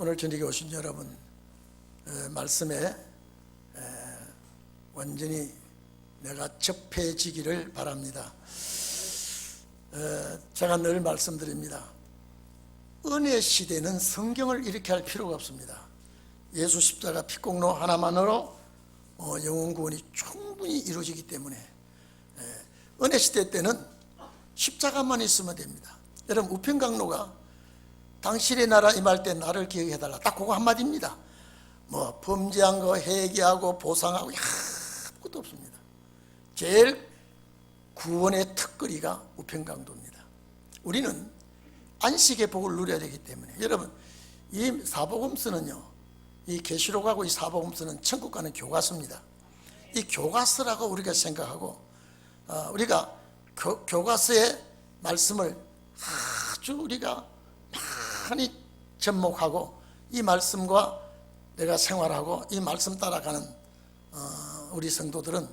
오늘 저녁에 오신 여러분 말씀에 완전히 내가 접해지기를 바랍니다. 제가 늘 말씀드립니다. 은혜 시대는 성경을 이렇게 할 필요가 없습니다. 예수 십자가 피공로 하나만으로 영혼 구원이 충분히 이루어지기 때문에 은혜 시대 때는 십자가만 있으면 됩니다. 여러분 우편강로가 당신의 나라 임할 때 나를 기억해달라, 딱 그거 한마디입니다. 뭐 범죄한 거 회개하고 보상하고 아무것도 없습니다. 제일 구원의 특거리가 우편강도입니다. 우리는 안식의 복을 누려야 되기 때문에 여러분 이 사복음서는요, 이 계시록하고 이 사복음서는 천국 가는 교과서입니다. 이 교과서라고 우리가 생각하고 우리가 교과서의 말씀을 아주 우리가 많이 접목하고 이 말씀과 내가 생활하고 이 말씀 따라가는 우리 성도들은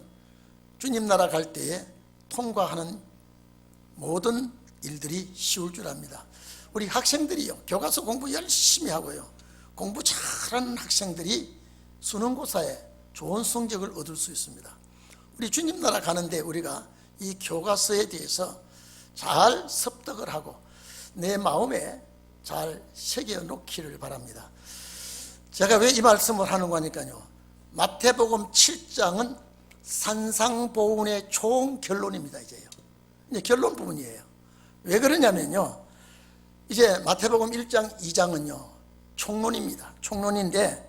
주님 나라 갈 때에 통과하는 모든 일들이 쉬울 줄 압니다. 우리 학생들이요, 교과서 공부 열심히 하고요, 공부 잘하는 학생들이 수능고사에 좋은 성적을 얻을 수 있습니다. 우리 주님 나라 가는데 우리가 이 교과서에 대해서 잘 습득을 하고 내 마음에 잘 새겨 놓기를 바랍니다. 제가 왜 이 말씀을 하는 거니까요, 마태복음 7장은 산상보훈의 총 결론입니다. 이제 결론 부분이에요. 왜 그러냐면요, 이제 마태복음 1장 2장은요 총론입니다. 총론인데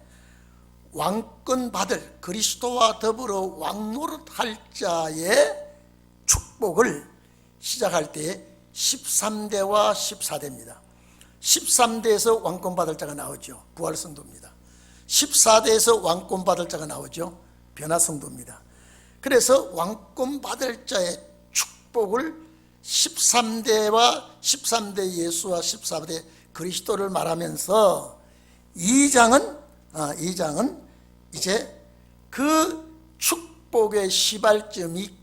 왕권 받을 그리스도와 더불어 왕노릇할 자의 축복을 시작할 때 13대와 14대입니다. 13대에서 왕권 받을 자가 나오죠. 부활성도입니다. 14대에서 왕권 받을 자가 나오죠. 변화성도입니다. 그래서 왕권 받을 자의 축복을 13대 예수와 14대 그리스도를 말하면서 2장은 이제 그 축복의 시발점이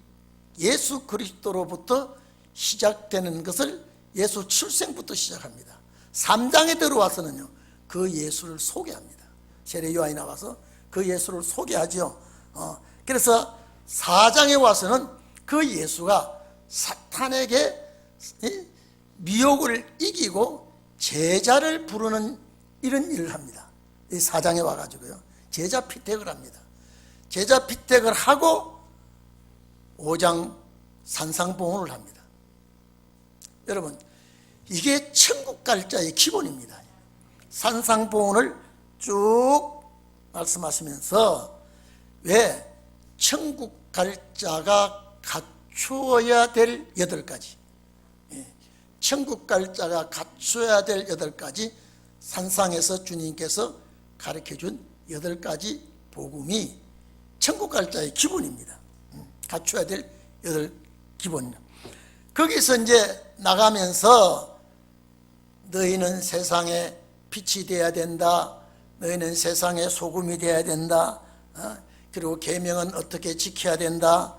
예수 그리스도로부터 시작되는 것을 예수 출생부터 시작합니다. 3장에 들어와서는요 그 예수를 소개합니다. 세례 요한이 나와서 그 예수를 소개하죠. 그래서 4장에 와서는 그 예수가 사탄에게 미혹을 이기고 제자를 부르는 이런 일을 합니다. 이 4장에 와가지고요 제자 피택을 합니다. 제자 피택을 하고 5장 산상보훈을 합니다. 여러분 이게 천국 갈 자의 기본입니다. 산상보훈을 쭉 말씀하시면서 왜 천국 갈 자가 갖추어야 될 8가지, 천국 갈 자가 갖추어야 될 8가지 산상에서 주님께서 가르쳐준 8가지 복음이 천국 갈 자의 기본입니다. 갖춰야 될 8기본. 거기서 이제 나가면서 너희는 세상의 빛이 되어야 된다, 너희는 세상의 소금이 되어야 된다, 그리고 계명은 어떻게 지켜야 된다,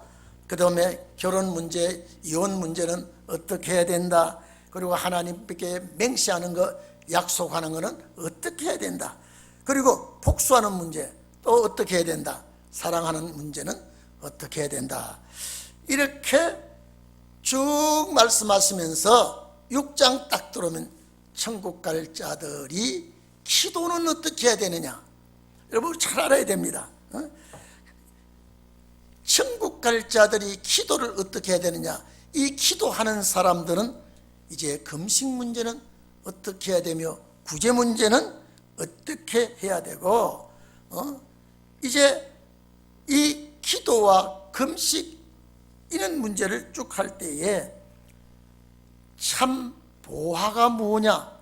그 다음에 결혼 문제, 이혼 문제는 어떻게 해야 된다, 그리고 하나님께 맹세하는 거, 약속하는 거는 어떻게 해야 된다, 그리고 복수하는 문제 또 어떻게 해야 된다, 사랑하는 문제는 어떻게 해야 된다, 이렇게 쭉 말씀하시면서 6장 딱 들어오면 천국 갈 자들이 기도는 어떻게 해야 되느냐, 여러분 잘 알아야 됩니다. 천국 갈 자들이 기도를 어떻게 해야 되느냐, 이 기도하는 사람들은 이제 금식 문제는 어떻게 해야 되며 구제 문제는 어떻게 해야 되고, 이제 이 기도와 금식 이런 문제를 쭉 할 때에 참 보화가 뭐냐,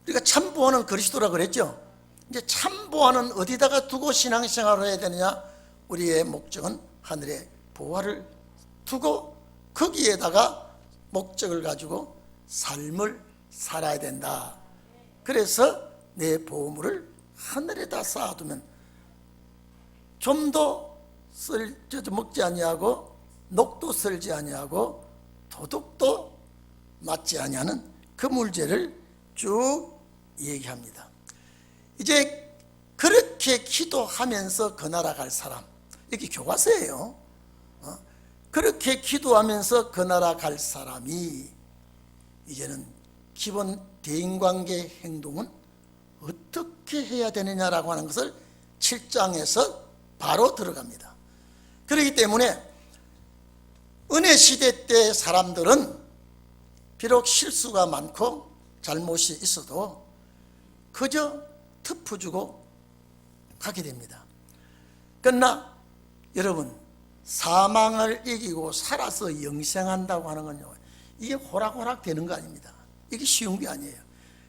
우리가 참 보화는 그리스도라 그랬죠. 이제 참 보화는 어디다가 두고 신앙생활을 해야 되느냐, 우리의 목적은 하늘에 보화를 두고 거기에다가 목적을 가지고 삶을 살아야 된다. 그래서 내 보물을 하늘에다 쌓아두면 좀 더 먹지 아니하고 녹도 쓸지 아니하고 도둑도 맞지 아니하는 그 물질을 쭉 얘기합니다. 이제 그렇게 기도하면서 그 나라 갈 사람, 이게 교과서예요. 그렇게 기도하면서 그 나라 갈 사람이 이제는 기본 대인관계 행동은 어떻게 해야 되느냐라고 하는 것을 7장에서 바로 들어갑니다. 그렇기 때문에 은혜 시대 때 사람들은 비록 실수가 많고 잘못이 있어도 그저 터프 주고 가게 됩니다. 그러나 여러분, 사망을 이기고 살아서 영생한다고 하는 건요, 이게 호락호락 되는 거 아닙니다. 이게 쉬운 게 아니에요.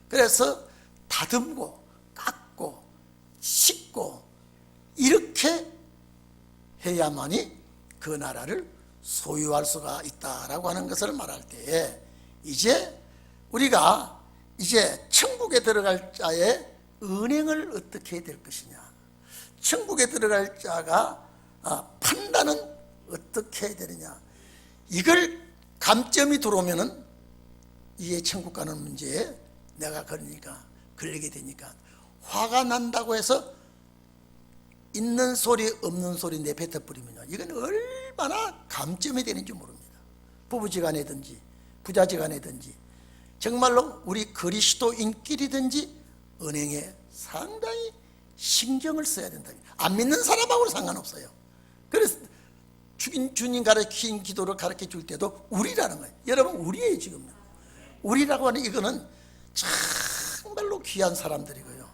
그래서 다듬고 깎고 씻고 이렇게 해야만이 그 나라를 소유할 수가 있다라고 하는 것을 말할 때에, 이제 우리가 이제 천국에 들어갈 자의 은행을 어떻게 해야 될 것이냐, 천국에 들어갈 자가 판단은 어떻게 해야 되느냐, 이걸 감점이 들어오면은 이게 천국 가는 문제에 내가 걸리게 되니까 화가 난다고 해서 있는 소리 없는 소리 내뱉어 버리면요, 이건 얼마나 감점이 되는지 모릅니다. 부부지간이든지 부자지간이든지 정말로 우리 그리스도인끼리든지 은행에 상당히 신경을 써야 된다. 안 믿는 사람하고는 상관없어요. 그래서 주님 가르친 기도를 가르쳐 줄 때도 우리라는 거예요. 여러분, 우리예요. 지금 우리라고 하는 이거는 정말로 귀한 사람들이고요,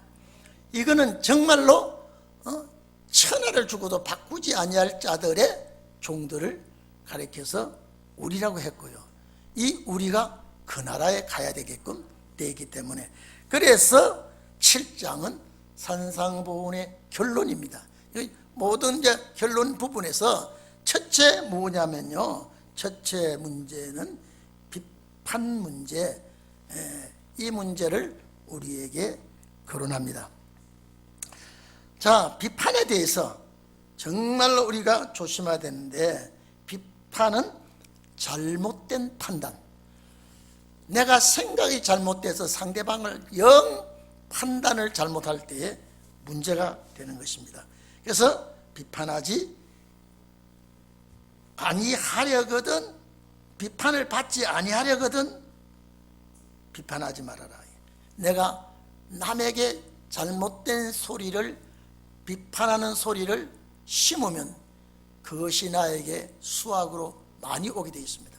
이거는 정말로 천하를 주고도 바꾸지 아니할 자들의 종들을 가리켜서 우리라고 했고요, 이 우리가 그 나라에 가야 되게끔 되기 때문에, 그래서 7장은 산상보훈의 결론입니다. 모든 이제 결론 부분에서 첫째 뭐냐면요, 첫째 문제는 비판 문제, 이 문제를 우리에게 거론합니다. 자, 비판에 대해서 정말로 우리가 조심해야 되는데, 비판은 잘못된 판단, 내가 생각이 잘못돼서 상대방을 영 판단을 잘못할 때에 문제가 되는 것입니다. 그래서 비판하지 아니하려거든, 비판을 받지 아니하려거든 비판하지 말아라. 내가 남에게 잘못된 소리를, 비판하는 소리를 심으면 그것이 나에게 수확으로 많이 오게 되어 있습니다.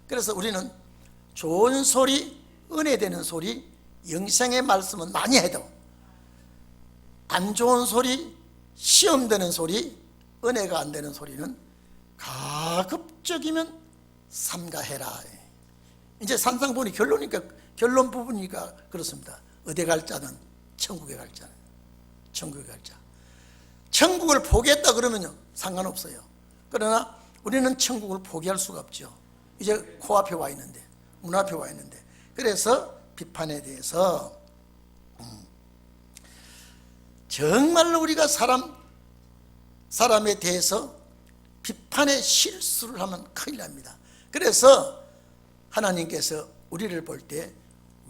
그래서 우리는 좋은 소리, 은혜되는 소리, 영생의 말씀은 많이 해도 안 좋은 소리, 시험되는 소리, 은혜가 안 되는 소리는 가급적이면 삼가해라. 이제 산상보훈이 결론 부분이니까 그렇습니다. 어디 갈 자는 천국에 갈 자는 천국에 갈 자. 천국을 포기했다 그러면요, 상관없어요. 그러나 우리는 천국을 포기할 수가 없죠. 이제 코앞에 와 있는데, 문 앞에 와 있는데. 그래서 비판에 대해서 정말로 우리가 사람에 대해서 비판의 실수를 하면 큰일 납니다. 그래서 하나님께서 우리를 볼 때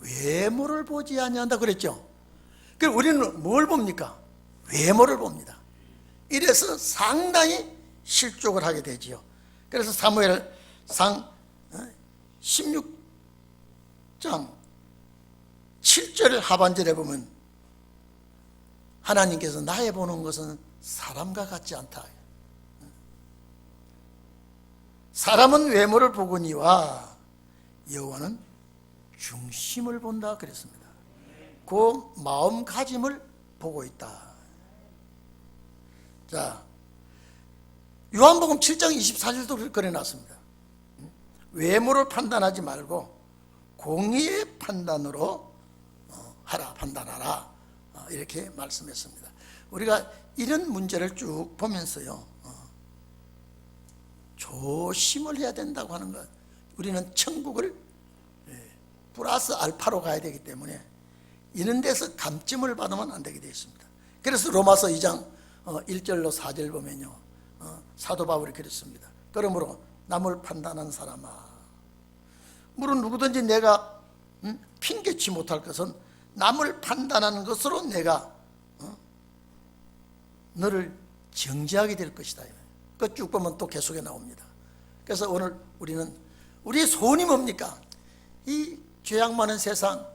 외모를 보지 아니한다 그랬죠. 그럼 우리는 뭘 봅니까? 외모를 봅니다. 이래서 상당히 실족을 하게 되지요. 그래서 사무엘상 16장 7절 하반절에 보면 하나님께서 나의 보는 것은 사람과 같지 않다. 사람은 외모를 보거니와 여호와는 중심을 본다 그랬습니다. 그 마음가짐을 보고 있다. 자, 요한복음 7장 24절도 그래놨습니다. 외모를 판단하지 말고 공의의 판단으로 판단하라, 이렇게 말씀했습니다. 우리가 이런 문제를 쭉 보면서요, 조심을 해야 된다고 하는 것. 우리는 천국을 플러스 알파로 가야 되기 때문에 이런 데서 감점을 받으면 안 되게 되어 있습니다. 그래서 로마서 2장 1절로 4절 보면요, 사도 바울이 그랬습니다. 그러므로 남을 판단한 사람아, 물론 누구든지 내가 핑계치 못할 것은 남을 판단하는 것으로 내가 너를 정죄하게 될 것이다. 그 쭉 보면 또 계속해 나옵니다. 그래서 오늘 우리는 우리의 소원이 뭡니까? 이 죄악 많은 세상,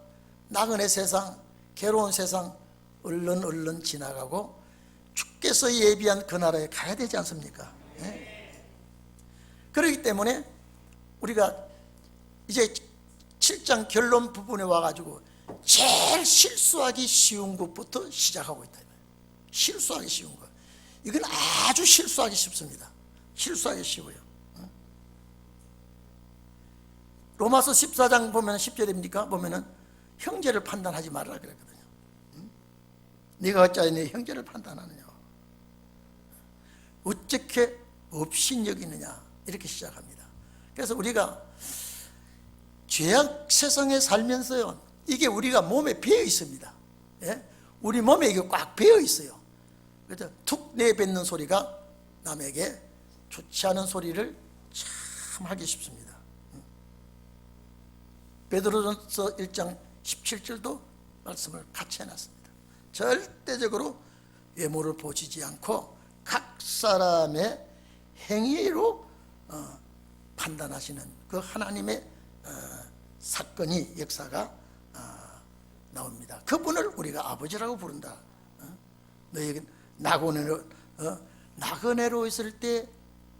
나그네 세상, 괴로운 세상 얼른 지나가고 주께서 예비한 그 나라에 가야 되지 않습니까? 예? 그렇기 때문에 우리가 이제 7장 결론 부분에 와가지고 제일 실수하기 쉬운 것부터 시작하고 있다. 실수하기 쉬운 것. 이건 아주 실수하기 쉽습니다. 실수하기 쉬워요. 로마서 14장 보면 10절입니까? 보면은 형제를 판단하지 말라 그랬거든요. 네가 어찌하여 네 형제를 판단하느냐? 어떻게 없인 여기느냐? 이렇게 시작합니다. 그래서 우리가 죄악 세상에 살면서요, 이게 우리가 몸에 배어 있습니다. 예? 우리 몸에 이게 꽉 배어 있어요. 그래서 툭 내뱉는 소리가 남에게 좋지 않은 소리를 참 하기 쉽습니다. 베드로전서 1장 17절도 말씀을 같이 해놨습니다. 절대적으로 외모를 보시지 않고 각 사람의 행위로 판단하시는 그 하나님의 사건이, 역사가 나옵니다. 그분을 우리가 아버지라고 부른다. 너에게 나그네로 있을 때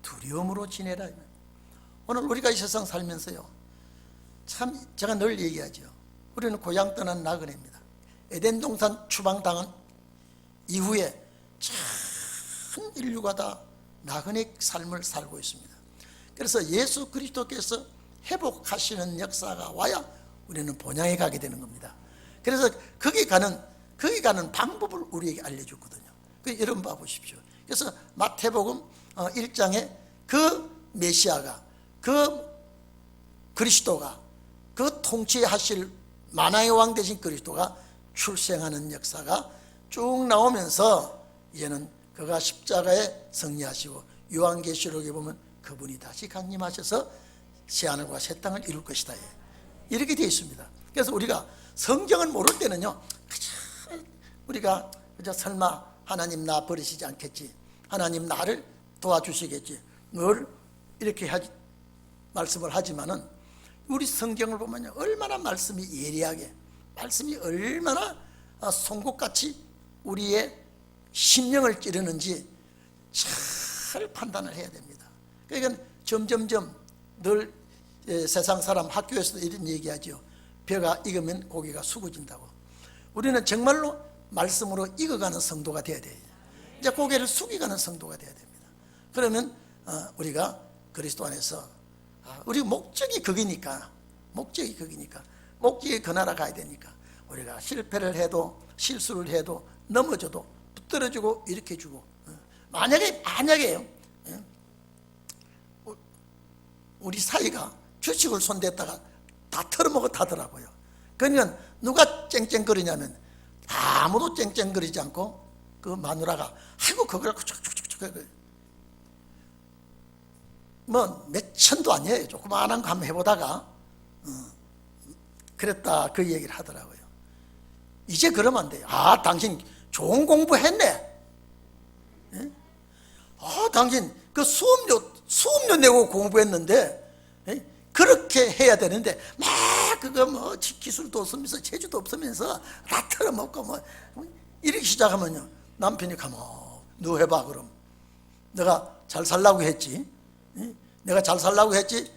두려움으로 지내라. 오늘 우리가 이 세상 살면서요, 참 제가 늘 얘기하죠. 우리는 고향 떠난 나그네입니다. 에덴 동산 추방당한 이후에 전 인류가 다 나그네 삶을 살고 있습니다. 그래서 예수 그리스도께서 회복하시는 역사가 와야 우리는 본향에 가게 되는 겁니다. 그래서 거기 가는 방법을 우리에게 알려줬거든요. 이런 봐 보십시오. 그래서 마태복음 1장에 그 메시아가, 그 그리스도가, 그 통치하실 만왕의 왕 되신 그리스도가 출생하는 역사가 쭉 나오면서 이제는 그가 십자가에 승리하시고 요한계시록에 보면 그분이 다시 강림하셔서 새하늘과 새 땅을 이룰 것이다. 이렇게 되어 있습니다. 그래서 우리가 성경을 모를 때는요, 우리가 그저 설마 하나님 나 버리시지 않겠지, 하나님 나를 도와주시겠지, 늘 이렇게 말씀을 하지만은 우리 성경을 보면요, 얼마나 말씀이 예리하게, 말씀이 얼마나 송곳같이 우리의 심령을 찌르는지 잘 판단을 해야 됩니다. 그러니까 점점점 늘 세상 사람, 학교에서도 이런 얘기하죠. 벼가 익으면 고기가 숙어진다고. 우리는 정말로 말씀으로 익어가는 성도가 돼야 돼요. 이제 고개를 숙이가는 성도가 돼야 됩니다. 그러면 우리가 그리스도 안에서 우리 목적이 거기니까, 목적이 그 나라 가야 되니까, 우리가 실패를 해도, 실수를 해도, 넘어져도 붙들어주고 일으켜주고, 만약에 우리 사이가 주식을 손댔다가 다 털어먹었다더라고요. 그러니까 누가 쨍쨍거리냐면 아무도 쨍쨍거리지 않고 그 마누라가 아이고 그걸 뭐 몇 천도 아니에요. 조그마한 거 한번 해보다가 그랬다, 그 얘기를 하더라고요. 이제 그러면 안 돼요. 아, 당신 좋은 공부했네. 예? 아, 당신 그 수업료 내고 공부했는데, 예? 그렇게 해야 되는데 막 그거 뭐 기술도 없으면서 재주도 없으면서 다 털어먹고 뭐 이렇게 시작하면요, 남편이 가만 너 해봐. 그럼 내가 잘 살라고 했지, 내가 잘 살라고 했지,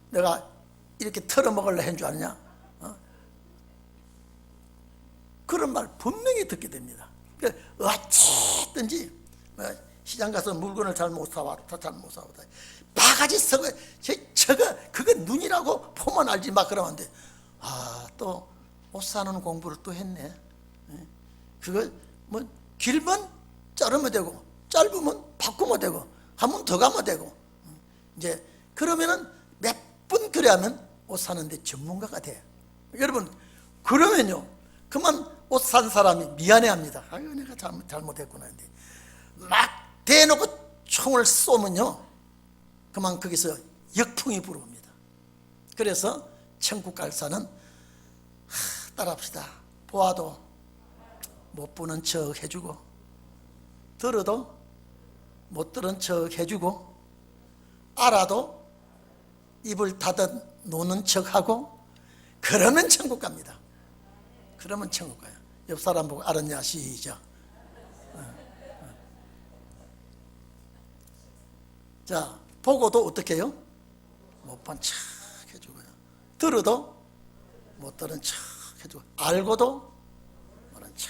내가 이렇게 털어먹으려 한 줄 아느냐? 그런 말 분명히 듣게 됩니다. 어쨌든지 시장 가서 물건을 잘 못 사왔다, 바가지 썩어, 그거 눈이라고 보면 알지 막 그러면 안 돼. 아, 또 옷 사는 공부를 또 했네. 그거 뭐 길면 자르면 되고, 짧으면 바꾸면 되고, 한 번 더 가면 되고. 이제 그러면은 몇 번 그래 하면 옷 사는데 전문가가 돼. 여러분, 그러면요, 그만 옷 산 사람이 미안해합니다. 아유, 내가 잘못했구나. 막 대놓고 총을 쏘면요, 그만 거기서 역풍이 불어옵니다. 그래서 천국 갈 사는 따라합시다. 보아도 못 보는 척 해주고, 들어도 못 들은 척 해주고, 알아도 입을 닫아 노는 척하고, 그러면 천국 갑니다. 그러면 천국 가요. 옆 사람 보고 알았냐? 시작. 자, 보고도 어떻게 해요? 못 본 척 해주고요. 들어도 못 들은 척 해주고, 알고도 모른 척.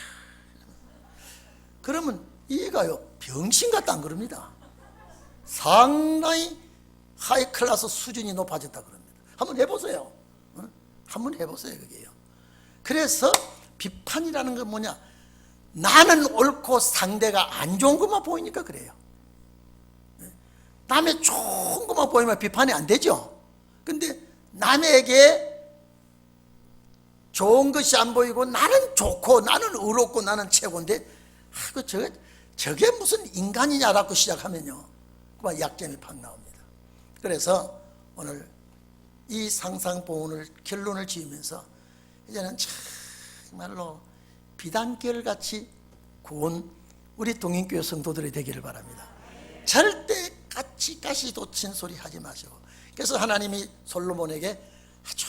그러면 이가요, 병신 같다 안 그럽니다. 상당히 하이 클래스 수준이 높아졌다 그럽니다. 한번 해보세요. 한번 해보세요, 그게요. 그래서 비판이라는 건 뭐냐? 나는 옳고 상대가 안 좋은 것만 보이니까 그래요. 남의 좋은 것만 보이면 비판이 안 되죠. 근데 남에게 좋은 것이 안 보이고 나는 좋고 나는 의롭고 나는 최고인데, 저게 무슨 인간이냐라고 시작하면요, 그만 약점이 팍 나옵니다. 그래서 오늘 이 상상보훈을 결론을 지으면서 이제는 정말로 비단결같이 고운 우리 동인교회 성도들이 되기를 바랍니다. 절대 가시 돋친 소리 하지 마시고. 그래서 하나님이 솔로몬에게 아주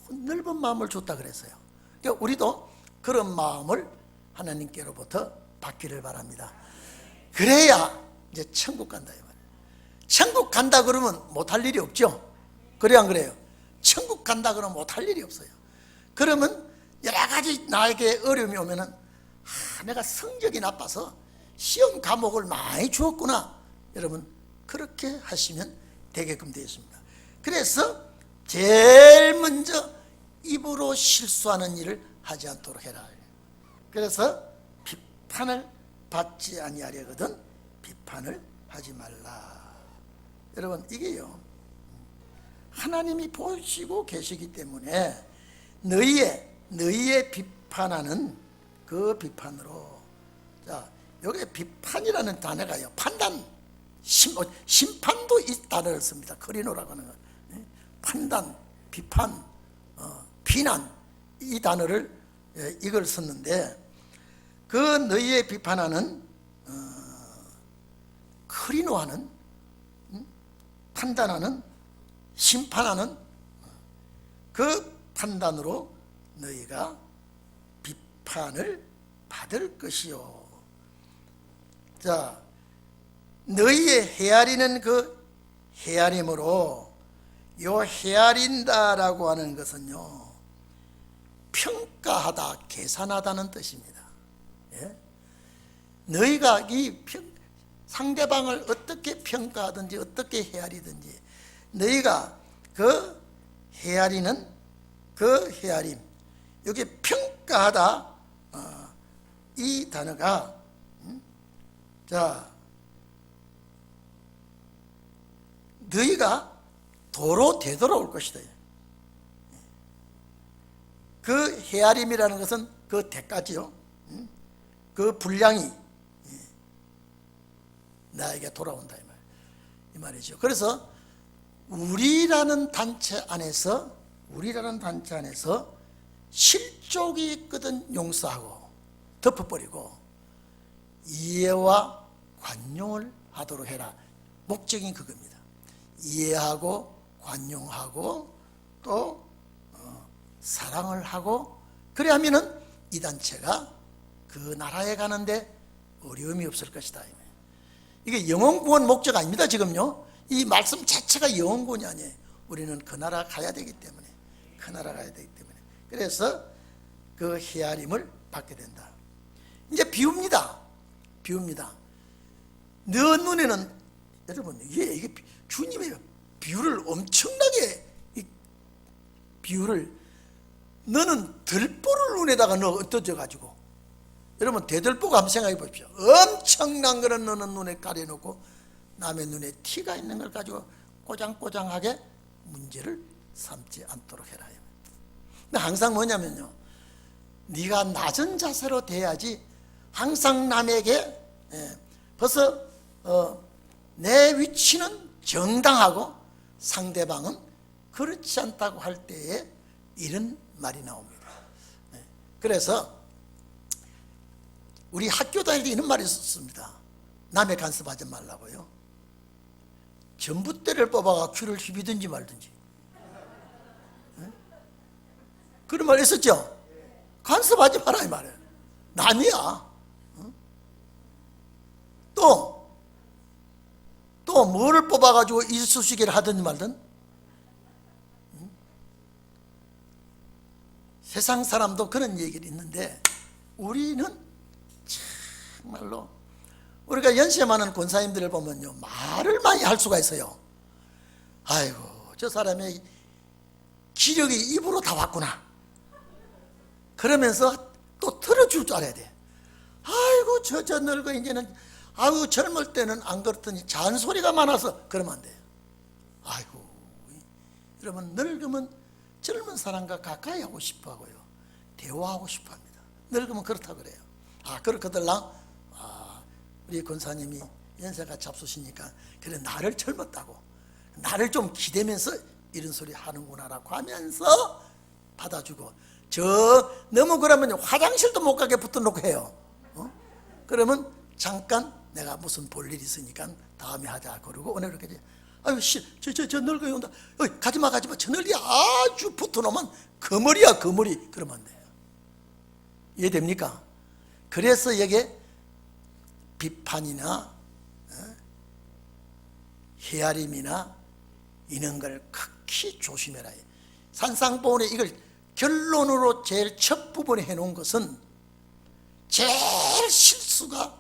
넓은 마음을 줬다 그랬어요. 그러니까 우리도 그런 마음을 하나님께로부터 받기를 바랍니다. 그래야 이제 천국 간다 이 말이에요. 천국 간다 그러면 못할 일이 없죠. 그래야 안 그래요? 천국 간다 그러면 못할 일이 없어요. 그러면 여러 가지 나에게 어려움이 오면은, 내가 성적이 나빠서 시험 과목을 많이 주었구나. 여러분, 그렇게 하시면 되게끔 되어 있습니다. 그래서 제일 먼저 입으로 실수하는 일을 하지 않도록 해라. 그래서 비판을 받지 아니하려거든 비판을 하지 말라. 여러분, 이게요, 하나님이 보시고 계시기 때문에 너희의 비판하는 그 비판으로, 자, 여기 비판이라는 단어가요, 판단, 심판도 이 단어를 씁니다. 커리노라고 하는 거. 판단, 비판, 비난, 이 단어를, 이걸 썼는데, 그 너희의 비판하는, 커리노하는, 판단하는, 심판하는 그 판단으로 너희가 비판을 받을 것이요. 자, 너희의 헤아리는 그 헤아림으로, 요 헤아린다라고 하는 것은요, 평가하다, 계산하다는 뜻입니다. 예? 너희가 상대방을 어떻게 평가하든지 어떻게 헤아리든지, 너희가 그 헤아리는 그 헤아림, 여기 평가하다, 이 단어가, 자, 너희가 도로 되돌아올 것이다. 그 헤아림이라는 것은 그 대가지요. 그 분량이 나에게 돌아온다 이 말이죠. 그래서 우리라는 단체 안에서 실족이 있거든 용서하고 덮어버리고 이해와 관용을 하도록 해라. 목적인 그겁니다. 이해하고 관용하고 또 사랑을 하고, 그래 하면은 이 단체가 그 나라에 가는데 어려움이 없을 것이다. 이게 영혼구원 목적 아닙니다. 지금요, 이 말씀 자체가 영혼구원이 아니에요. 우리는 그 나라 가야 되기 때문에, 그래서 그 헤아림을 받게 된다. 이제 비웁니다. 너 눈에는, 여러분, 이게 주님의 비유를 엄청나게, 비유를, 너는 들보를 눈에다가 얹어져 가지고, 여러분 대들보가 한번 생각해 보십시오. 엄청난 거는 너는 눈에 가려놓고 남의 눈에 티가 있는 걸 가지고 꼬장꼬장하게 문제를 삼지 않도록 해라. 근데 항상 뭐냐면요, 네가 낮은 자세로 돼야지. 항상 남에게, 벌써 내 위치는 정당하고 상대방은 그렇지 않다고 할 때에 이런 말이 나옵니다. 그래서 우리 학교 다닐 때 이런 말이 있었습니다. 남의 간섭하지 말라고요. 전봇대를 뽑아가 귀를 휘비든지 말든지. 그런 말 있었죠? 간섭하지 마라 이 말이에요. 남이야. 또 뭐를 뽑아가지고 이쑤시개를 하든 말든. 세상 사람도 그런 얘기를 있는데 우리는 정말로 우리가 연세 많은 권사님들을 보면요 말을 많이 할 수가 있어요. 아이고 저 사람의 기력이 입으로 다 왔구나 그러면서 또 들어줄 줄 알아야 돼. 아이고 저 늙어 이제는 아유 젊을 때는 안 그렇더니 잔소리가 많아서 그러면 안 돼요. 아이고 여러분 늙으면 젊은 사람과 가까이 하고 싶어 하고요 대화하고 싶어 합니다. 늙으면 그렇다 그래요. 그렇거들랑 우리 권사님이 연세가 잡수시니까 그래 나를 젊었다고 나를 좀 기대면서 이런 소리 하는구나라고 하면서 받아주고 너무 그러면 화장실도 못 가게 붙어놓고 해요. 그러면 잠깐 내가 무슨 볼 일이 있으니까 다음에 하자 그러고 오늘 이렇게 아유 저 늙어요 온다 가지마 저 늙이 아주 붙어놓으면 거머리야 거머리 그러면 안 돼요. 이해됩니까? 그래서 여기에 비판이나 헤아림이나 이런 걸 극히 조심해라. 산상보훈에 이걸 결론으로 제일 첫 부분에 해놓은 것은 제일 실수가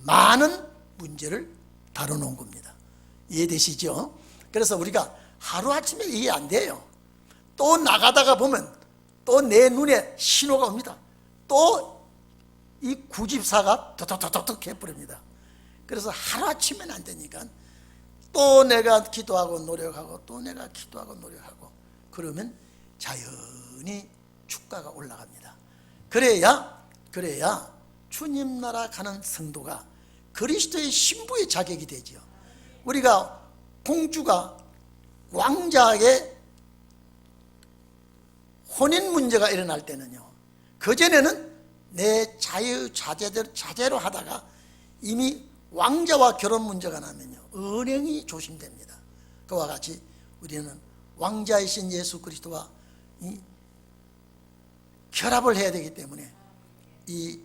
많은 문제를 다뤄놓은 겁니다. 이해되시죠? 그래서 우리가 하루아침에 이해 안 돼요. 또 나가다가 보면 또 내 눈에 신호가 옵니다. 또 이 구집사가 톡톡톡톡 해버립니다. 그래서 하루아침에는 안 되니까 또 내가 기도하고 노력하고 또 내가 기도하고 노력하고 그러면 자연히 주가가 올라갑니다. 그래야 주님 나라 가는 성도가 그리스도의 신부의 자격이 되죠. 우리가 공주가 왕자에게 혼인 문제가 일어날 때는요 그전에는 내 자제로 하다가 이미 왕자와 결혼 문제가 나면요 은행이 조심됩니다. 그와 같이 우리는 왕자이신 예수 그리스도와 결합을 해야 되기 때문에 이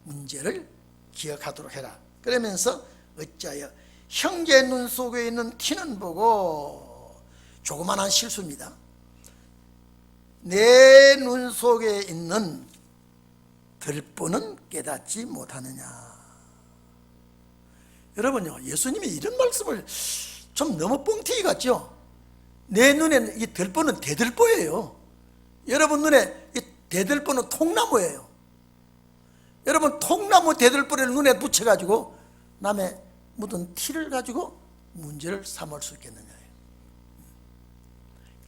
문제를 기억하도록 해라. 그러면서 어찌하여 형제 눈 속에 있는 티는 보고 조그만한 실수입니다. 내 눈 속에 있는 들보는 깨닫지 못하느냐. 여러분요 예수님이 이런 말씀을 좀 너무 뻥튀기 같죠? 내 눈에는 이 들보는 대들보예요. 여러분 눈에 이 대들보는 통나무예요. 여러분 통나무 대들보를 눈에 붙여가지고 남의 묻은 티를 가지고 문제를 삼을 수 있겠느냐.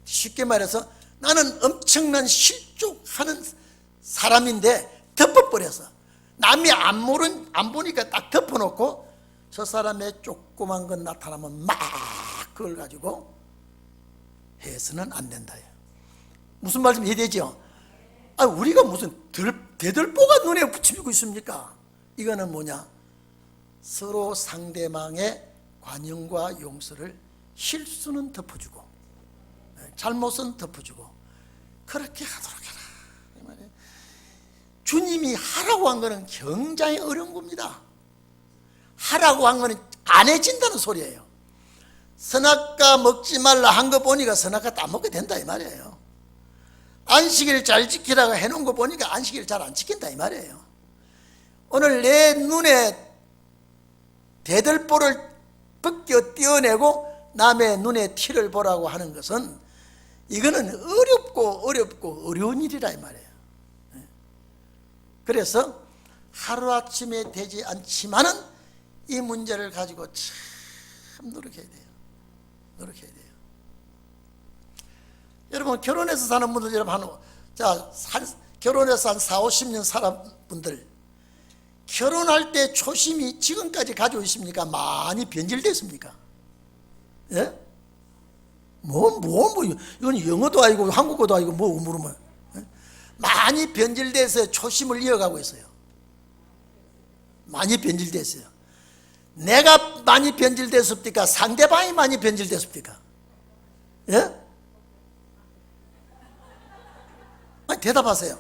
쉽게 말해서 나는 엄청난 실족하는 사람인데 덮어버려서 남이 안 보니까 딱 덮어놓고 저 사람의 조그만 건 나타나면 막 그걸 가지고 해서는 안 된다. 무슨 말씀 이해되죠? 우리가 무슨 대들보가 눈에 붙이고 있습니까? 이거는 뭐냐? 서로 상대방의 관용과 용서를 실수는 덮어주고 잘못은 덮어주고 그렇게 하도록 해라. 주님이 하라고 한 거는 굉장히 어려운 겁니다. 하라고 한 거는 안 해진다는 소리예요. 선악과 먹지 말라 한 거 보니까 선악과 다 먹게 된다 이 말이에요. 안식일 잘 지키라고 해놓은 거 보니까 안식일 잘 안 지킨다 이 말이에요. 오늘 내 눈에 대들보를 벗겨 떼어내고 남의 눈에 티를 보라고 하는 것은 이거는 어렵고 어려운 일이라 이 말이에요. 그래서 하루아침에 되지 않지만은 이 문제를 가지고 참 노력해야 돼요. 여러분 결혼해서 사는 분들 여러분 결혼해서 한 4, 50년 살은 분들 결혼할 때 초심이 지금까지 가지고 있습니까? 많이 변질됐습니까? 예? 이건 영어도 아니고 한국어도 아니고 뭐 물으면 많이 변질돼서 초심을 이어가고 있어요. 많이 변질됐어요. 내가 많이 변질됐습니까? 상대방이 많이 변질됐습니까? 예? 아니, 대답하세요.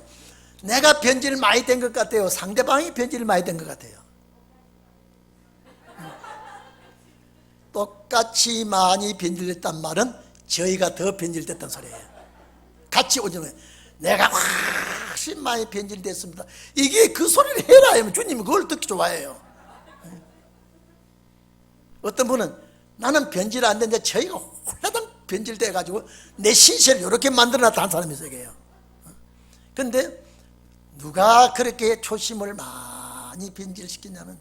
내가 변질 많이 된 것 같아요? 상대방이 변질 많이 된 것 같아요? 똑같이 많이 변질됐단 말은 저희가 더 변질됐다는 소리예요. 같이 오지면 내가 훨씬 많이 변질됐습니다. 이게 그 소리를 해라 하면 주님은 그걸 듣기 좋아해요. 어떤 분은 나는 변질 안 됐는데 저희가 홀라당 변질돼 가지고 내 신세를 이렇게 만들어놨다 한 사람이 있어요. 그런데 누가 그렇게 초심을 많이 변질시키냐면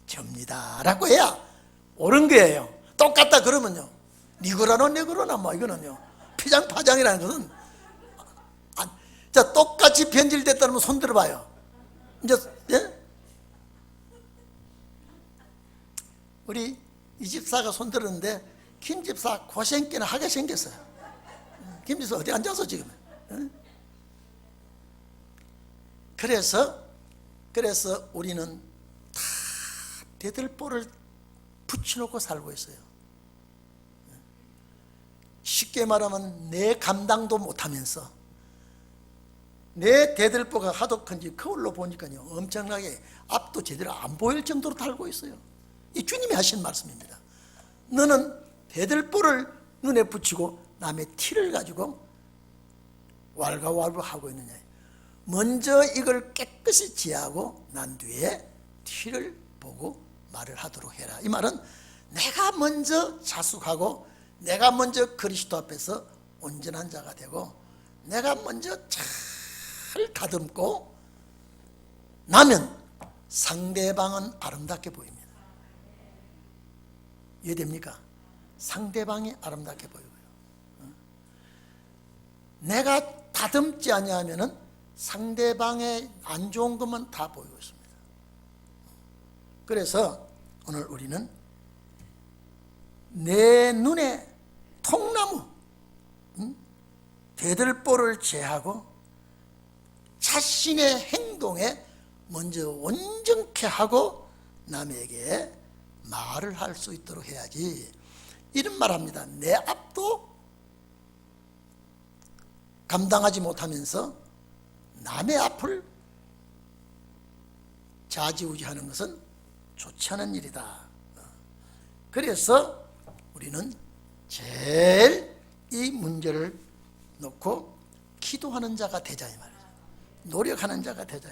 접니다 라고 해야 옳은 거예요. 똑같다 그러면요, 니그러나 내그러나 뭐 이거는요 피장파장이라는 것은 자, 똑같이 변질됐다면 손 들어봐요. 이제 예? 우리 이 집사가 손 들었는데 김 집사 고생께나 하게 생겼어요. 김 집사 어디 앉아서 지금? 그래서 우리는 다 대들보를 붙여놓고 살고 있어요. 쉽게 말하면 내 감당도 못하면서 내 대들보가 하도 큰지 거울로 보니까요 엄청나게 앞도 제대로 안 보일 정도로 달고 있어요. 이 주님이 하신 말씀입니다. 너는 대들보를 눈에 붙이고 남의 티를 가지고 왈가왈부하고 있느냐. 먼저 이걸 깨끗이 지하고 난 뒤에 티를 보고 말을 하도록 해라. 이 말은 내가 먼저 자숙하고 내가 먼저 그리스도 앞에서 온전한 자가 되고 내가 먼저 잘 다듬고 나면 상대방은 아름답게 보입니다. 이해됩니까? 상대방이 아름답게 보이고요. 내가 다듬지 아니하면은 상대방의 안 좋은 것만 다 보이고 있습니다. 그래서 오늘 우리는 내 눈에 통나무 대들보를 제하고 자신의 행동에 먼저 온전케 하고 남에게 말을 할 수 있도록 해야지. 이런 말 합니다. 내 앞도 감당하지 못하면서 남의 앞을 좌지우지하는 것은 좋지 않은 일이다. 그래서 우리는 제일 이 문제를 놓고 기도하는 자가 되자 이 말이죠. 노력하는 자가 되자.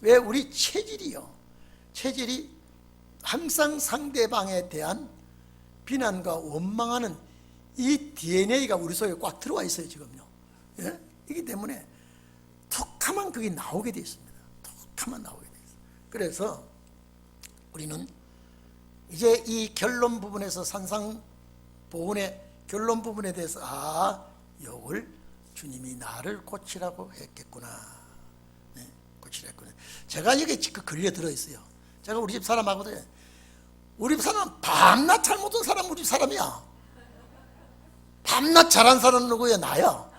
왜? 우리 체질이 항상 상대방에 대한 비난과 원망하는 이 DNA가 우리 속에 꽉 들어와 있어요 지금요. 예? 이기 때문에 툭하면 그게 나오게 되어 있습니다. 툭하면 나오게 되어 있어요. 그래서 우리는 이제 이 결론 부분에서 산상보훈의 결론 부분에 대해서 이걸 주님이 나를 고치라고 했겠구나. 네, 고치라 했구나. 제가 여기 지금 걸려 들어 있어요. 제가 우리 집 사람하고도 우리 집 사람 밤낮 잘못한 사람 우리 집 사람이야. 밤낮 잘한 사람은 누구야? 나야.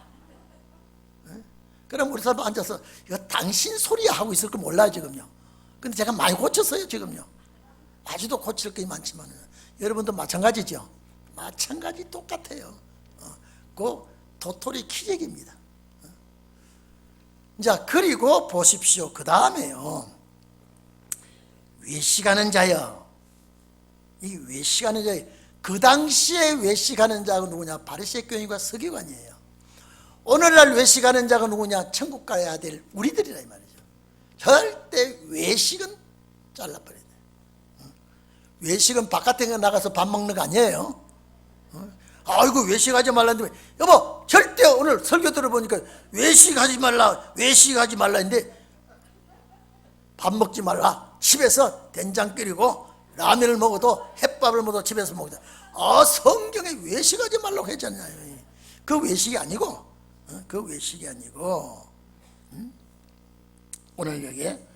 네? 그럼 우리 사람 앉아서 이거 당신 소리야 하고 있을 걸 몰라요 지금요. 근데 제가 많이 고쳤어요 지금요. 아직도 고칠 게 많지만 여러분도 마찬가지죠. 마찬가지 똑같아요. 그 도토리 키재기입니다. 자, 그리고 보십시오. 그 다음에요. 외식하는 자여. 이 외식하는 자여. 그 당시에 외식하는 자가 누구냐? 바리새교인과 서기관이에요. 오늘날 외식하는 자가 누구냐? 천국 가야 될 우리들이라 이 말이죠. 절대 외식은 잘라버려야 돼요. 외식은 바깥에 나가서 밥 먹는 거 아니에요. 아이고 외식하지 말라는데 여보 절대 오늘 설교 들어보니까 외식하지 말라 했는데 밥 먹지 말라. 집에서 된장 끓이고 라면을 먹어도 햇밥을 먹어도 집에서 먹자. 성경에 외식하지 말라고 했잖아요. 그 외식이 아니고 오늘 여기에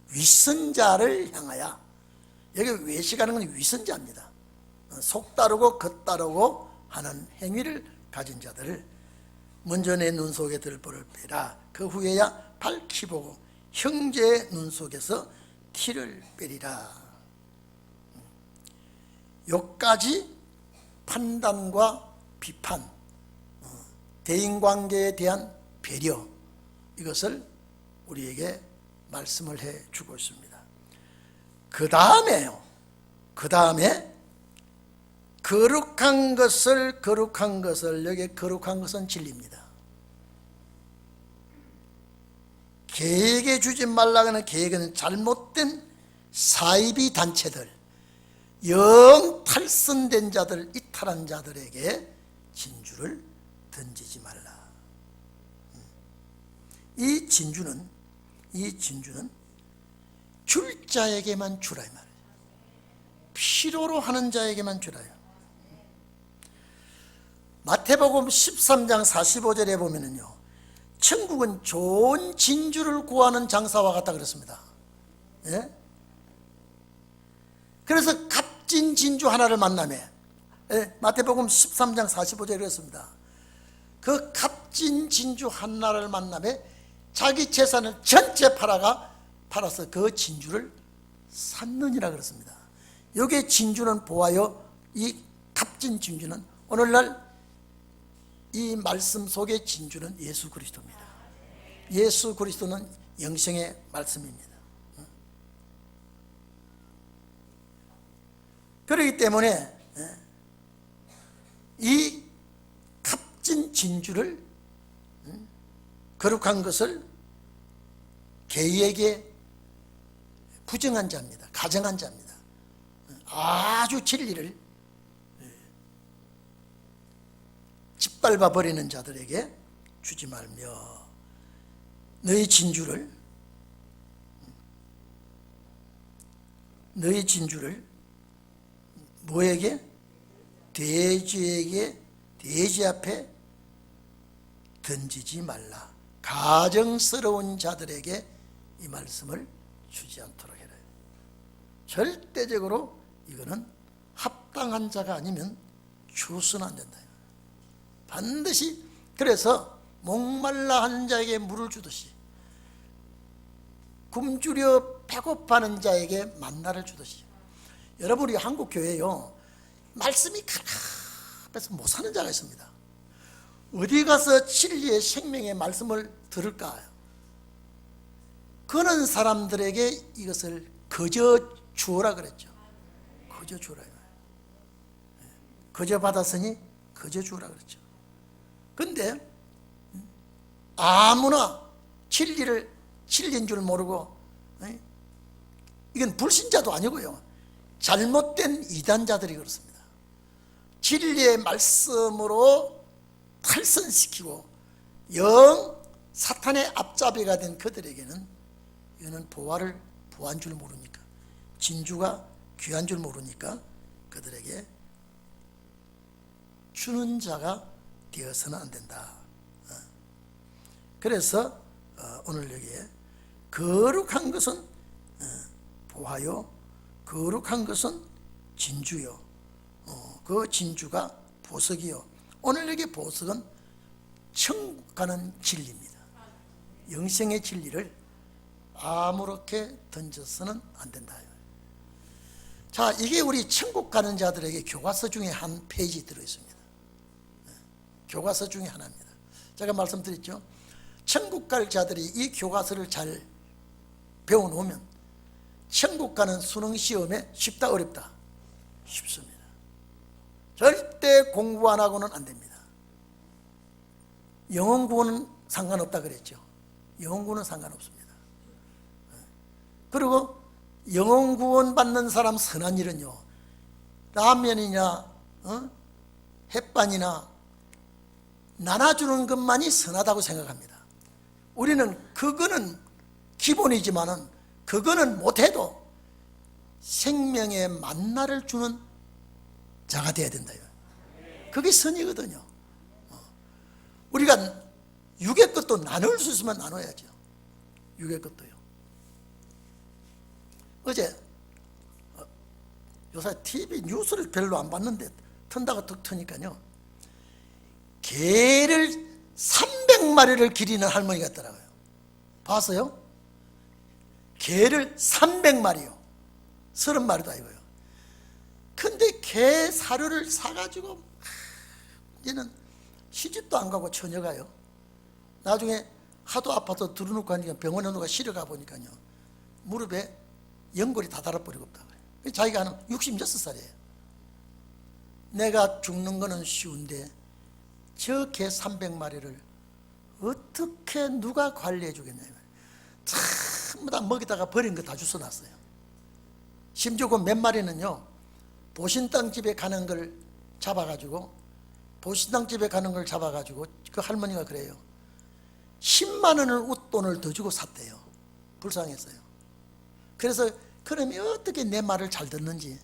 위선자를 향하여, 여기 외식하는 건 위선자입니다. 속 따르고 겉 따르고 하는 행위를 가진 자들을 먼저 내 눈 속에 들보를 빼라. 그 후에야 밝히 보고 형제의 눈 속에서 티를 빼리라. 여기까지 판단과 비판, 대인관계에 대한 배려, 이것을 우리에게 말씀을 해주고 있습니다. 그 다음에 거룩한 것을 여기 거룩한 것은 진리입니다. 계획에 주지 말라고 하는 계획은 잘못된 사이비 단체들, 영 탈선된 자들, 이탈한 자들에게 진주를 던지지 말라. 이 진주는 줄 자에게만 주라 이 말이에요. 필요로 하는 자에게만 주라요. 마태복음 13장 45절에 보면은요, 천국은 좋은 진주를 구하는 장사와 같다 그랬습니다. 예? 그래서 값진 진주 하나를 만나매, 마태복음 13장 45절에 그랬습니다. 그 값진 진주 하나를 만나매 자기 재산을 전체 팔아서 그 진주를 샀느니라 그랬습니다. 여기에 진주는 보아요, 이 값진 진주는 오늘날 이 말씀 속의 진주는 예수 그리스도입니다. 예수 그리스도는 영생의 말씀입니다. 그렇기 때문에 이 값진 진주를, 거룩한 것을 개의에게 부정한 자입니다. 가정한 자입니다. 아주 진리를 짓밟아 버리는 자들에게 주지 말며 너희 진주를 뭐에게? 돼지 앞에 던지지 말라. 가정스러운 자들에게 이 말씀을 주지 않도록 해라. 절대적으로 이거는 합당한 자가 아니면 주서는 안 된다. 반드시, 그래서 목말라 하는 자에게 물을 주듯이, 굶주려 배고파하는 자에게 만나를 주듯이. 여러분, 우리 한국 교회요, 말씀이 가라앉아서 못 사는 자가 있습니다. 어디 가서 진리의 생명의 말씀을 들을까요? 그런 사람들에게 이것을 거저 주어라 그랬죠. 거저 주어라. 거저 받았으니 거저 주어라 그랬죠. 근데 아무나 진리인 줄 모르고, 이건 불신자도 아니고요, 잘못된 이단자들이 그렇습니다. 진리의 말씀으로 탈선시키고 영 사탄의 앞잡이가 된 그들에게는 이거는 보한 줄 모르니까, 진주가 귀한 줄 모르니까 그들에게 주는 자가 되어서는 안 된다. 그래서 오늘 여기에 거룩한 것은 보화요, 거룩한 것은 진주요, 그 진주가 보석이요. 오늘 여기 보석은 천국 가는 진리입니다. 영생의 진리를 아무렇게 던져서는 안 된다. 자, 이게 우리 천국 가는 자들에게 교과서 중에 한 페이지 들어있습니다. 교과서 중에 하나입니다. 제가 말씀드렸죠, 천국 갈 자들이 이 교과서를 잘 배워놓으면 천국 가는 수능시험에 쉽다 어렵다? 쉽습니다. 절대 공부 안 하고는 안 됩니다. 영혼구원은 상관없다 그랬죠. 영혼구원은 상관없습니다. 그리고 영혼구원 받는 사람 선한 일은요, 라면이나 햇반이나 나눠주는 것만이 선하다고 생각합니다. 우리는 그거는 기본이지만은 그거는 못해도 생명의 만나를 주는 자가 되어야 된다. 그게 선이거든요. 우리가 육의 것도 나눌 수 있으면 나눠야죠. 육의 것도요. 어제 요새 TV 뉴스를 별로 안 봤는데 튼다고 툭 트니까요, 개를 300마리를 기리는 할머니가 있더라고요. 봤어요? 개를 300마리요. 30마리도 아니고요. 근데 개 사료를 사가지고 이제는 시집도 안 가고 처녀가요. 나중에 하도 아파서 들어놓고 하니까 병원에 누가 실어가 보니까요, 무릎에 연골이 다 달아버리고 없다고요. 자기가 하는 66살이에요. 내가 죽는 거는 쉬운데 저 개 300마리를 어떻게 누가 관리해 주겠냐면 전부 다 먹이다가 버린 거 다 주워놨어요. 심지어 그 몇 마리는요, 보신당 집에 가는 걸 잡아가지고 그 할머니가 그래요. 10만 원을 웃돈을 더 주고 샀대요. 불쌍했어요. 그래서 그놈이 어떻게 내 말을 잘 듣는지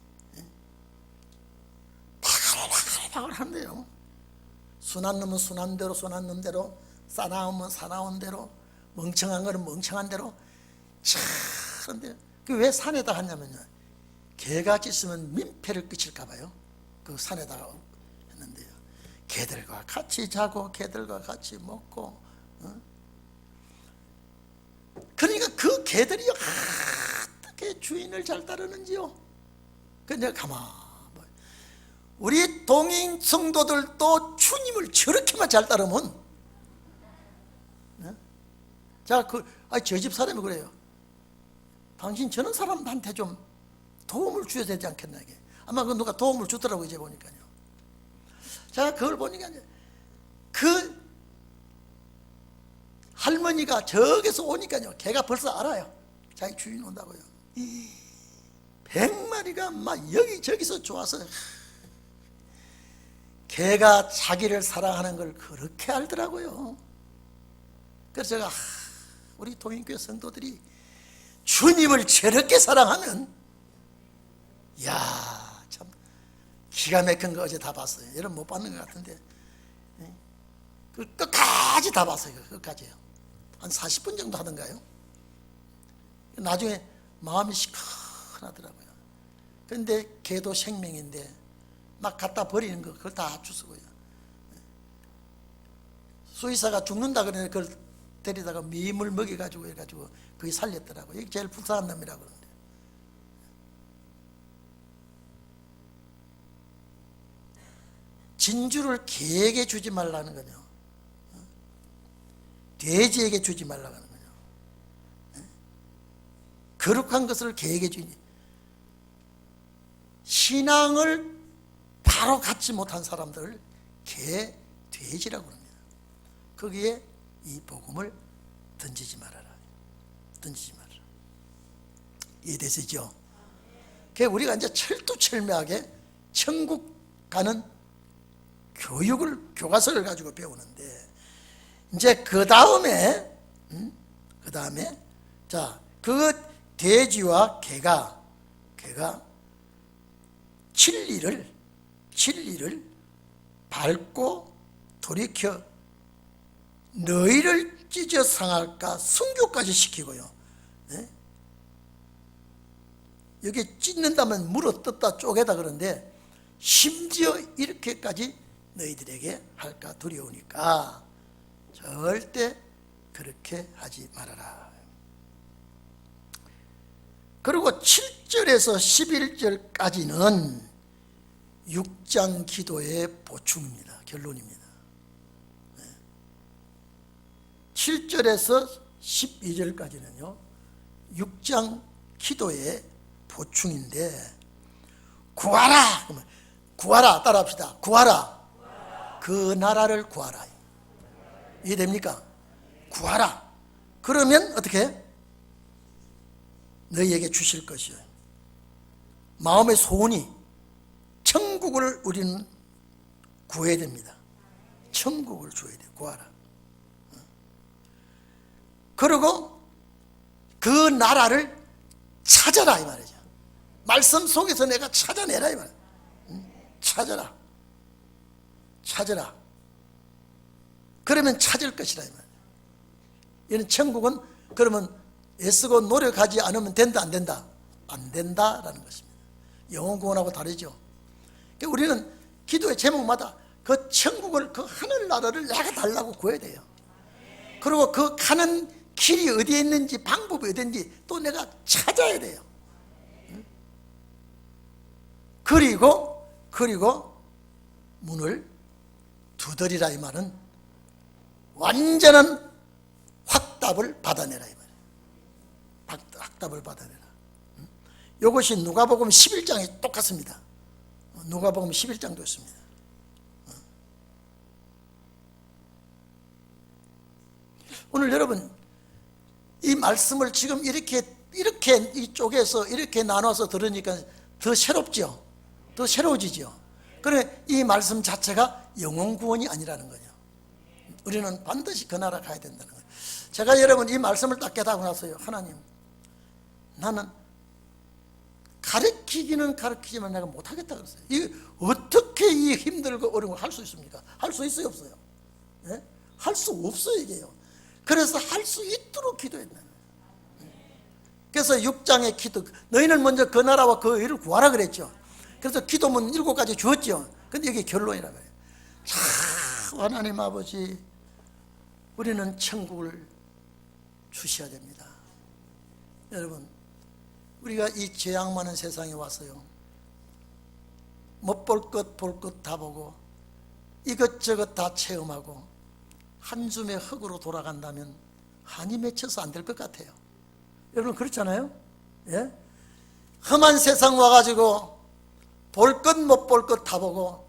파글파글 한대요. 순한 놈은 순한 대로, 순한 놈대로, 싸나우면 싸나운 대로, 멍청한 거는 멍청한 대로. 그런데 왜 산에다 하냐면요, 개같이 있으면 민폐를 끼칠까 봐요. 그 산에다가 했는데요, 개들과 같이 자고 개들과 같이 먹고, 그러니까 그 개들이 어떻게 주인을 잘 따르는지요. 그 내가 가만, 우리 동인 성도들도 주님을 저렇게만 잘 따르면, 자, 저 집 사람이 그래요. 당신 저런 사람한테 좀 도움을 주어야 되지 않겠나, 이게. 아마 그 누가 도움을 주더라고요, 이제 보니까요. 제가 그걸 보니까, 그 할머니가 저기서 오니까요, 걔가 벌써 알아요. 자기 주인 온다고요. 100마리가 막 여기저기서 좋아서, 걔가 자기를 사랑하는 걸 그렇게 알더라고요. 그래서 제가 우리 동인교회 성도들이 주님을 저렇게 사랑하면, 이야, 참 기가 막힌 거 어제 다 봤어요. 여러분 못 봤는 것 같은데, 그 끝까지 다 봤어요. 끝까지요. 한 40분 정도 하던가요. 나중에 마음이 시큰하더라고요. 그런데 개도 생명인데 막 갖다 버리는 거 그걸 다 주스고요. 수의사가 죽는다 그러는데 그걸 데리다가 미물 먹여가지고 해가지고 그게 살렸더라고요. 이게 제일 불쌍한 놈이라고 그러는데. 진주를 개에게 주지 말라는 거죠. 돼지에게 주지 말라고 하는 거죠. 거룩한 것을 개에게 주니, 신앙을 바로 갖지 못한 사람들을 개, 돼지라고 합니다. 거기에 이 복음을 던지지 말아라. 던지지 말아라. 이해되시죠? 우리가 이제 철두철미하게 천국 가는 교과서를 가지고 배우는데, 이제 그 다음에 자, 그 돼지와 개가 진리를 밟고 돌이켜 너희를 찢어 상할까 순교까지 시키고요. 여기 찢는다면 물어 뜯다 쪼개다 그러는데, 심지어 이렇게까지 너희들에게 할까 두려우니까 절대 그렇게 하지 말아라. 그리고 7절에서 11절까지는 6장 기도의 보충입니다. 결론입니다. 7절에서 12절까지는요 6장 기도의 보충인데, 구하라, 구하라, 따라합시다. 구하라. 그 나라를 구하라. 이해됩니까? 구하라. 그러면 어떻게? 너희에게 주실 것이요. 마음의 소원이 천국을 우리는 구해야 됩니다. 천국을 줘야 돼. 구하라. 그리고 그 나라를 찾아라 이 말이죠. 말씀 속에서 내가 찾아내라 이 말이에요. 찾아라. 찾아라. 그러면 찾을 것이라 이 말이에요. 이는 천국은 그러면 애쓰고 노력하지 않으면 된다 안 된다? 안 된다라는 것입니다. 영혼 구원하고 다르죠. 우리는 기도의 제목마다 그 천국을, 그 하늘나라를 내가 달라고 구해야 돼요. 그리고 그 가는 길이 어디에 있는지, 방법이 어디 있는지 또 내가 찾아야 돼요. 그리고 문을 두드리라, 이 말은 완전한 확답을 받아내라, 이 말이에요. 확답을 받아내라. 이것이 누가복음 11장에 똑같습니다. 누가복음 11장도 있습니다. 오늘 여러분, 이 말씀을 지금 이렇게 이쪽에서 이렇게 나눠서 들으니까 더 새롭죠? 더 새로워지죠? 그래, 이 말씀 자체가 영혼 구원이 아니라는 거죠. 우리는 반드시 그 나라 가야 된다는 거예요. 제가 여러분 이 말씀을 딱 깨닫고 나서요, 하나님, 나는 가르치기는 가르치지만 내가 못하겠다 그랬어요. 어떻게 이 힘들고 어려운 걸 할 수 있습니까? 할 수 있어요, 없어요? 네? 할 수 없어요, 이게요. 그래서 할 수 있도록 기도했나요? 그래서 6장의 기도, 너희는 먼저 그 나라와 그 의를 구하라 그랬죠. 그래서 기도문 7가지 주었죠. 근데 이게 결론이라고 해요. 참, 하나님 아버지, 우리는 천국을 주셔야 됩니다. 여러분, 우리가 이 죄악 많은 세상에 와서요, 못 볼 것 볼 것 다 보고 이것저것 다 체험하고 한 줌의 흙으로 돌아간다면 한이 맺혀서 안 될 것 같아요. 여러분 그렇잖아요? 예? 험한 세상 와가지고 볼 것 못 볼 것 다 보고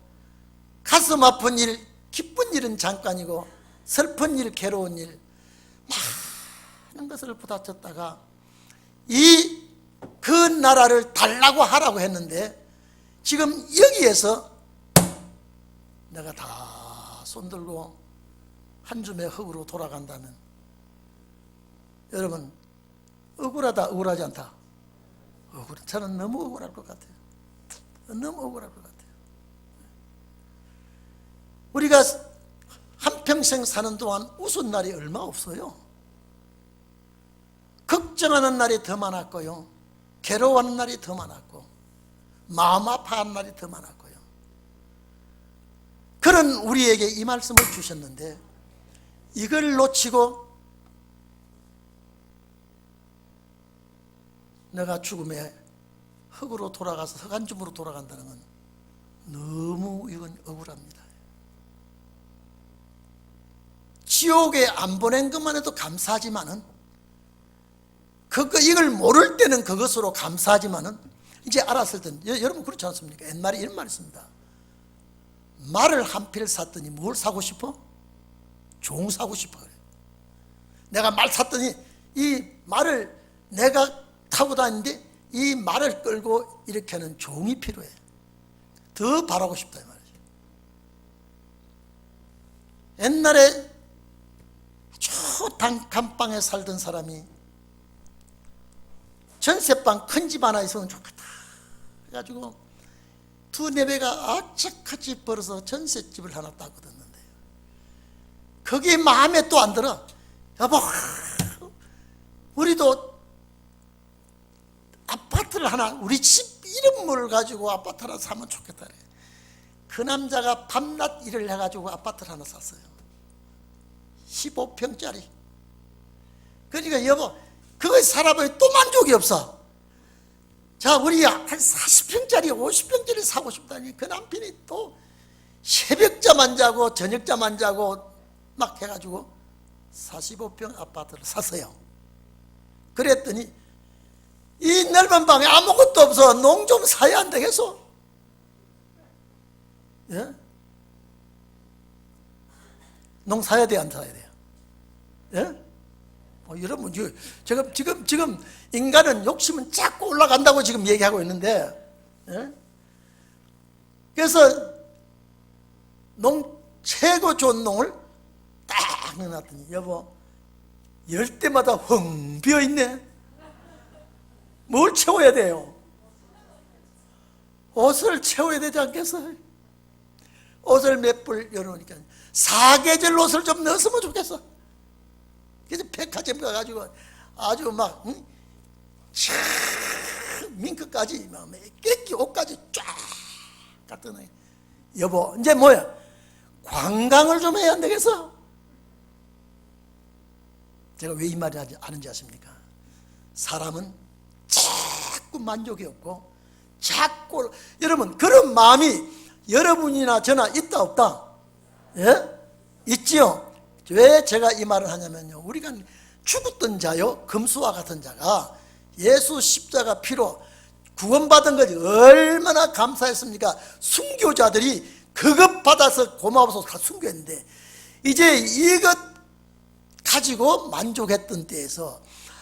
가슴 아픈 일, 기쁜 일은 잠깐이고 슬픈 일, 괴로운 일 많은 것을 부닥쳤다가 그 나라를 달라고 하라고 했는데 지금 여기에서 내가 다 손들고 한 줌의 흙으로 돌아간다면 여러분 억울하다, 억울하지 않다? 저는 너무 억울할 것 같아요. 너무 억울할 것 같아요. 우리가 한평생 사는 동안 웃은 날이 얼마 없어요. 걱정하는 날이 더 많았고요, 괴로워하는 날이 더 많았고, 마음 아파하는 날이 더 많았고요. 그런 우리에게 이 말씀을 주셨는데 이걸 놓치고 내가 죽음의 흙으로 돌아가서 흙 한 줌으로 돌아간다는 건 너무 이건 억울합니다. 지옥에 안 보낸 것만 해도 감사하지만은 이걸 모를 때는 그것으로 감사하지만은 이제 알았을 때는 여러분 그렇지 않습니까? 옛말에 이런 말이 있습니다. 말을 한 필 샀더니 뭘 사고 싶어? 종 사고 싶어 그래. 내가 말 샀더니 이 말을 내가 타고 다니는데 이 말을 끌고 이렇게 하는 종이 필요해. 더 바라고 싶다 이 말이지. 옛날에 저 단칸방에 살던 사람이 전셋방 큰 집 하나 있으면 좋겠다 그래가지고 2-4배가 악착같이 벌어서 전셋집을 하나 딱 얻었는데요, 그게 마음에 또 안 들어. 여보, 우리도 아파트를 하나, 우리 집 이름을 가지고 아파트 하나 사면 좋겠다 그래. 그 남자가 밤낮 일을 해가지고 아파트를 하나 샀어요. 15평짜리. 그러니까 여보, 그거 살아보니 또 만족이 없어. 자, 우리 한 40평짜리 50평짜리 사고 싶다니 그 남편이 또 새벽잠 자고 저녁잠 자고 막 해가지고 45평 아파트를 샀어요. 그랬더니 이 넓은 방에 아무것도 없어. 농 좀 사야 안 되겠어? 예? 농 사야 돼, 안 사야 돼요? 예? 여러분, 지금 인간은 욕심은 자꾸 올라간다고 지금 얘기하고 있는데, 예? 그래서 최고 좋은 농을 딱 넣어놨더니 여보, 열 때마다 헝 비어있네. 뭘 채워야 돼요? 옷을 채워야 되지 않겠어요? 옷을 몇 벌 열어놓으니까 4계절 옷을 좀 넣었으면 좋겠어. 그래서 백화점 가가지고 아주 막 민크까지 막 깨끼 옷까지 쫙 갖다 놔. 여보, 이제 뭐야? 관광을 좀 해야 안 되겠어? 제가 왜 이 말을 하는지 아십니까? 사람은 자꾸 만족이 없고 자꾸, 여러분 그런 마음이 여러분이나 저나 있다 없다? 예? 있지요? 왜 제가 이 말을 하냐면요, 우리가 죽었던 자요, 금수와 같은 자가 예수 십자가 피로 구원받은 것이 얼마나 감사했습니까? 순교자들이 그것 받아서 고마워서 다 순교했는데, 이제 이것 가지고 만족했던 때에서,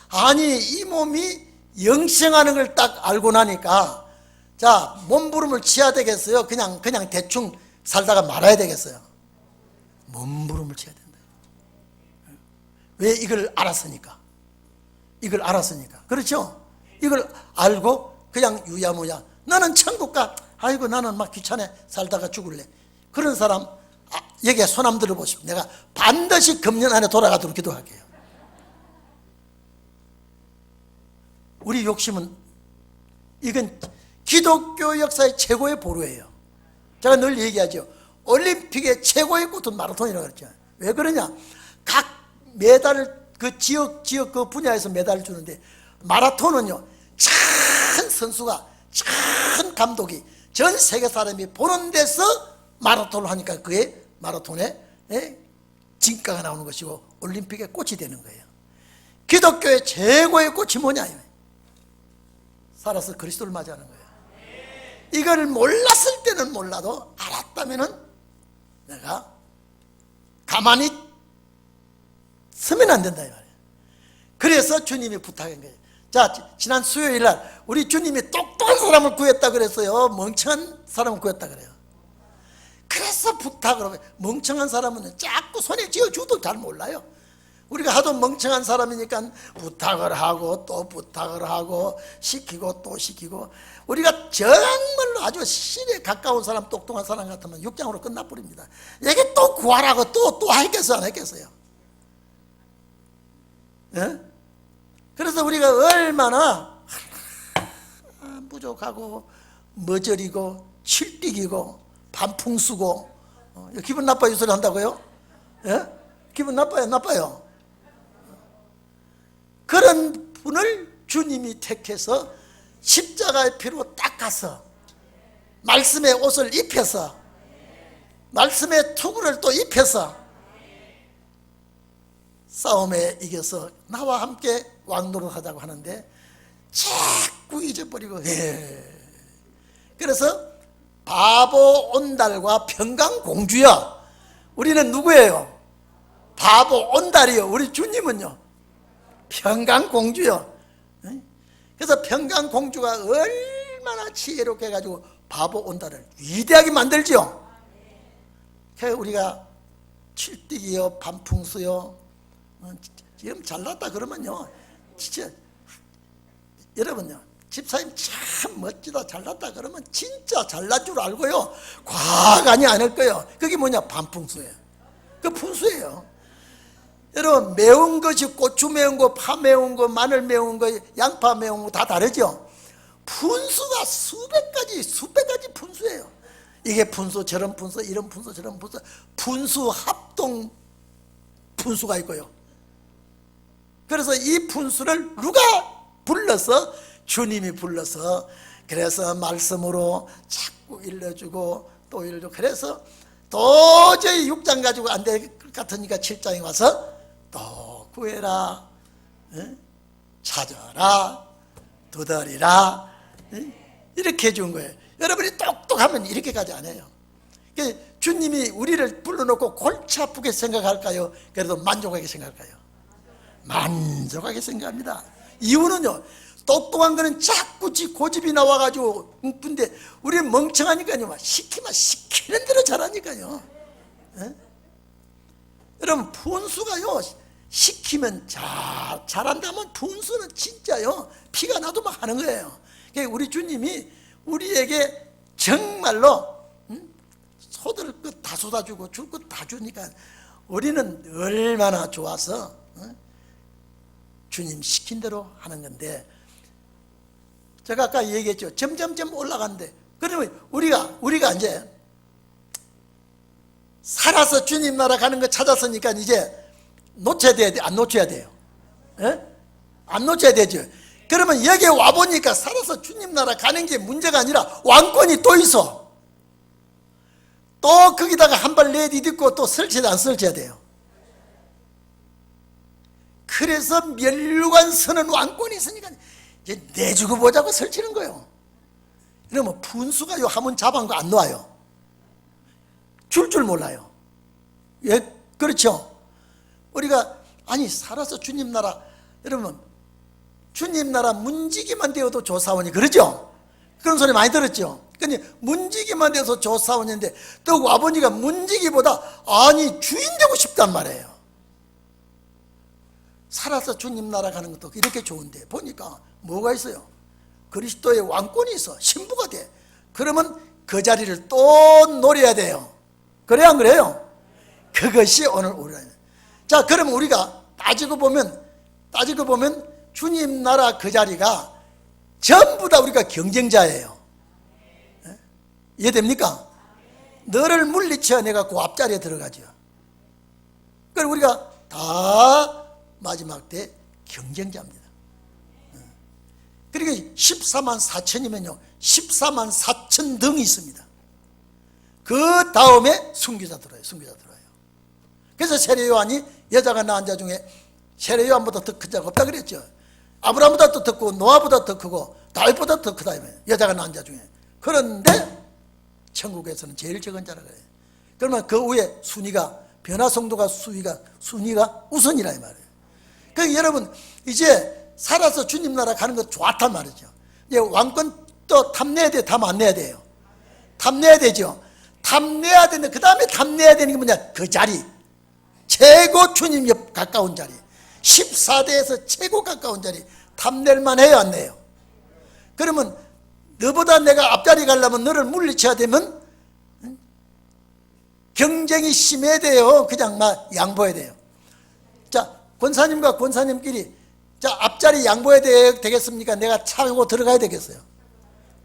아니 이 몸이 영생하는 걸 딱 알고 나니까, 자, 몸부림을 치야 되겠어요? 그냥 대충 살다가 말아야 되겠어요? 몸부림을 쳐야 된다. 왜? 이걸 알았으니까. 이걸 알았으니까. 그렇죠? 이걸 알고 그냥 유야무야, 나는 천국 가, 아이고 나는 막 귀찮아 살다가 죽을래, 그런 사람 여기에 손 한번 들어보십시오. 내가 반드시 금년 안에 돌아가도록 기도할게요. 우리 욕심은, 이건 기독교 역사의 최고의 보루예요. 제가 늘 얘기하죠. 올림픽의 최고의 꽃은 마라톤이라고 그랬죠. 왜 그러냐? 각 메달을 그 지역 그 분야에서 메달을 주는데, 마라톤은요, 참 선수가, 참 감독이, 전 세계 사람이 보는 데서 마라톤을 하니까 그의 마라톤에 진가가 나오는 것이고 올림픽의 꽃이 되는 거예요. 기독교의 최고의 꽃이 뭐냐? 살아서 그리스도를 맞이하는 거예요. 이걸 몰랐을 때는 몰라도 알았다면은 내가 가만히 서면 안 된다 이 말이에요. 그래서 주님이 부탁한 거예요. 자, 지난 수요일 날 우리 주님이 똑똑한 사람을 구했다 그랬어요? 멍청한 사람을 구했다 그래요? 그래서 부탁을, 멍청한 사람은 자꾸 손에 쥐어줘도 잘 몰라요. 우리가 하도 멍청한 사람이니까 부탁을 하고 또 부탁을 하고 시키고 또 시키고, 우리가 정말로 아주 신에 가까운 사람, 똑똑한 사람 같으면 육장으로 끝나버립니다. 이게 또 구하라고 또 하겠어요, 안 하겠어요? 예? 그래서 우리가 얼마나 부족하고 머저리고 칠띠기고 반풍수고, 기분 나빠요 소리 한다고요? 예? 기분 나빠요. 그런 분을 주님이 택해서 십자가의 피로 닦아서 말씀의 옷을 입혀서 말씀의 투구를 또 입혀서 싸움에 이겨서 나와 함께 왕노릇 하자고 하는데 자꾸 잊어버리고, 그래서 바보 온달과 평강공주야, 우리는 누구예요? 바보 온달이요. 우리 주님은요, 평강공주요. 그래서 평강공주가 얼마나 지혜롭게 해가지고 바보 온달을 위대하게 만들지요. 그래서 우리가 칠띠기요, 반풍수요, 지금 잘났다 그러면요, 진짜 여러분요, 집사님 참 멋지다 잘났다 그러면 진짜 잘난 줄 알고요, 과간이 아닐 거예요. 그게 뭐냐? 반풍수예요. 그 풍수예요. 여러분, 매운 것이 고추 매운 거, 파 매운 거, 마늘 매운 거, 양파 매운 거 다 다르죠? 분수가 수백 가지 분수예요. 이게 분수, 저런 분수, 이런 분수, 저런 분수, 분수 합동 분수가 있고요. 그래서 이 분수를 누가 불러서? 주님이 불러서, 그래서 말씀으로 자꾸 일러주고 또 일러주고, 그래서 도저히 6장 가지고 안 될 것 같으니까 7장에 와서 또 구해라, 찾아라, 두드리라, 이렇게 해준 거예요. 여러분이 똑똑하면 이렇게까지 안 해요. 주님이 우리를 불러놓고 골치 아프게 생각할까요? 그래도 만족하게 생각할까요? 만족하게 생각합니다. 이유는요, 똑똑한 거는 자꾸 고집이 나와가지고, 근데 우리는 멍청하니까요, 시키면 시키는 대로 잘하니까요. 여러분, 분수가요, 시키면 잘한다면 분수는 진짜요, 피가 나도 막 하는 거예요. 그러니까 우리 주님이 우리에게 정말로 소들 것 다 쏟아주고 줄 것 다 주니까 우리는 얼마나 좋아서 주님 시킨 대로 하는 건데, 제가 아까 얘기했죠. 점점점 올라가는데, 그러면 우리가 이제 살아서 주님 나라 가는 거 찾았으니까 이제 놓쳐야 돼, 안 놓쳐야 돼요? 예? 안 놓쳐야 되죠. 그러면 여기에 와보니까 살아서 주님 나라 가는 게 문제가 아니라 왕권이 또 있어. 또 거기다가 한 발 내딛고 또 설치해야 돼, 안 설치해야 돼요? 그래서 멸류관 서는 왕권이 있으니까 이제 내주고 보자고 설치는 거예요. 그러면 분수가 요 한문 잡은 거 안 놓아요. 줄 몰라요. 예, 그렇죠. 우리가 아니 살아서 주님 나라, 여러분 주님 나라 문지기만 되어도 조사원이 그러죠. 그런 소리 많이 들었죠. 근데 문지기만 돼서 조사원인데 또 와보니까 문지기보다 아니 주인 되고 싶단 말이에요. 살아서 주님 나라 가는 것도 이렇게 좋은데 보니까 뭐가 있어요? 그리스도의 왕권이 있어. 신부가 돼. 그러면 그 자리를 또 노려야 돼요. 그래야 안 그래요? 그것이 오늘 우리가. 자, 그러면 우리가 따지고 보면 주님 나라 그 자리가 전부 다 우리가 경쟁자예요. 이해됩니까? 너를 물리쳐야 내가 그 앞자리에 들어가죠. 그리고 우리가 다 마지막 때 경쟁자입니다. 그러니까 14만 4천이면요 14만 4천 등이 있습니다. 그 다음에 순교자 들어요. 그래서 세례요한이 여자가 낳은 자 중에 세례요한보다 더 큰 자가 없다 그랬죠. 아브라함보다 더 크고 노아보다 더 크고 다윗보다 더 크다. 여자가 낳은 자 중에. 그런데 천국에서는 제일 적은 자라 그래요. 그러면 그 위에 순위가 변화성도가 순위가 우선이라 이 말이에요. 그러니까 여러분 이제 살아서 주님 나라 가는 것 좋단 말이죠. 이제 왕권 또 탐내야 돼요? 탐 안 내야 돼요? 탐내야 되죠. 탐내야 되는데 그 다음에 탐내야 되는 게 뭐냐? 그 자리, 최고 주님 옆 가까운 자리, 14대에서 최고 가까운 자리 탐낼만 해요, 안 내요? 그러면 너보다 내가 앞자리 가려면 너를 물리쳐야 되면 경쟁이 심해야 돼요. 그냥 막 양보해야 돼요. 자, 권사님과 권사님끼리 자 앞자리 양보해야 되겠습니까? 내가 차고 들어가야 되겠어요?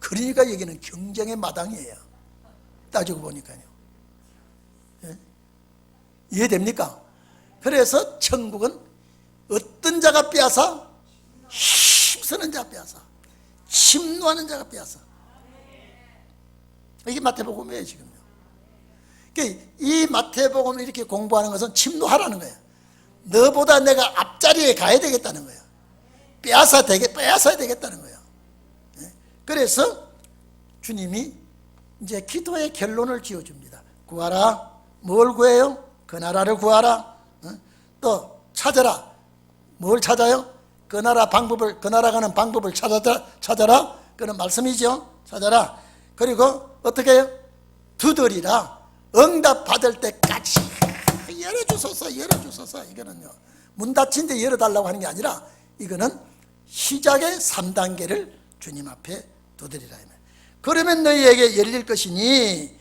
그러니까 여기는 경쟁의 마당이에요. 따지고 보니까요. 예? 이해됩니까? 그래서 천국은 어떤 자가 빼앗아? 힘쓰는 자가 빼앗아. 침노하는 자가 빼앗아. 이게 마태복음이에요 지금요. 그러니까 이 마태복음을 이렇게 공부하는 것은 침노하라는 거예요. 너보다 내가 앞자리에 가야 되겠다는 거예요. 빼앗아야 되겠다는 거예요. 그래서 주님이 이제 기도의 결론을 지어줍니다. 구하라. 뭘 구해요? 그 나라를 구하라. 또 찾아라. 뭘 찾아요? 그 나라 가는 방법을 찾아라. 그런 말씀이죠. 찾아라. 그리고 어떻게 해요? 두드리라. 응답 받을 때까지 열어주소서. 이거는요, 문 닫힌 데 열어달라고 하는 게 아니라 이거는 시작의 3단계를 주님 앞에 두드리라. 그러면 너희에게 열릴 것이니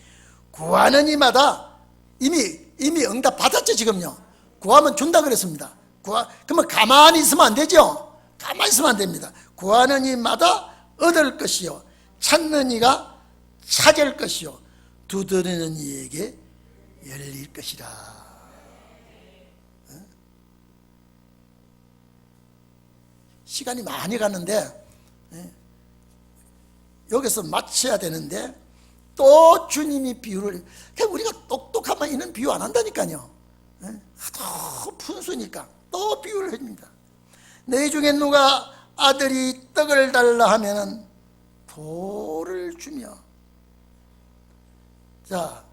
구하는 이마다 이미 응답 받았죠. 지금요. 구하면 준다 그랬습니다. 그러면 가만히 있으면 안 되죠. 가만히 있으면 안 됩니다. 구하는 이마다 얻을 것이요, 찾는 이가 찾을 것이요, 두드리는 이에게 열릴 것이라. 시간이 많이 갔는데 여기서 마쳐야 되는데 또 주님이 비유를, 그냥 우리가 똑똑하면 이는 비유 안 한다니까요. 하도 푼수니까 또 비유를 합니다. 너희 중에 누가 아들이 떡을 달라 하면은 돌을 주며, 자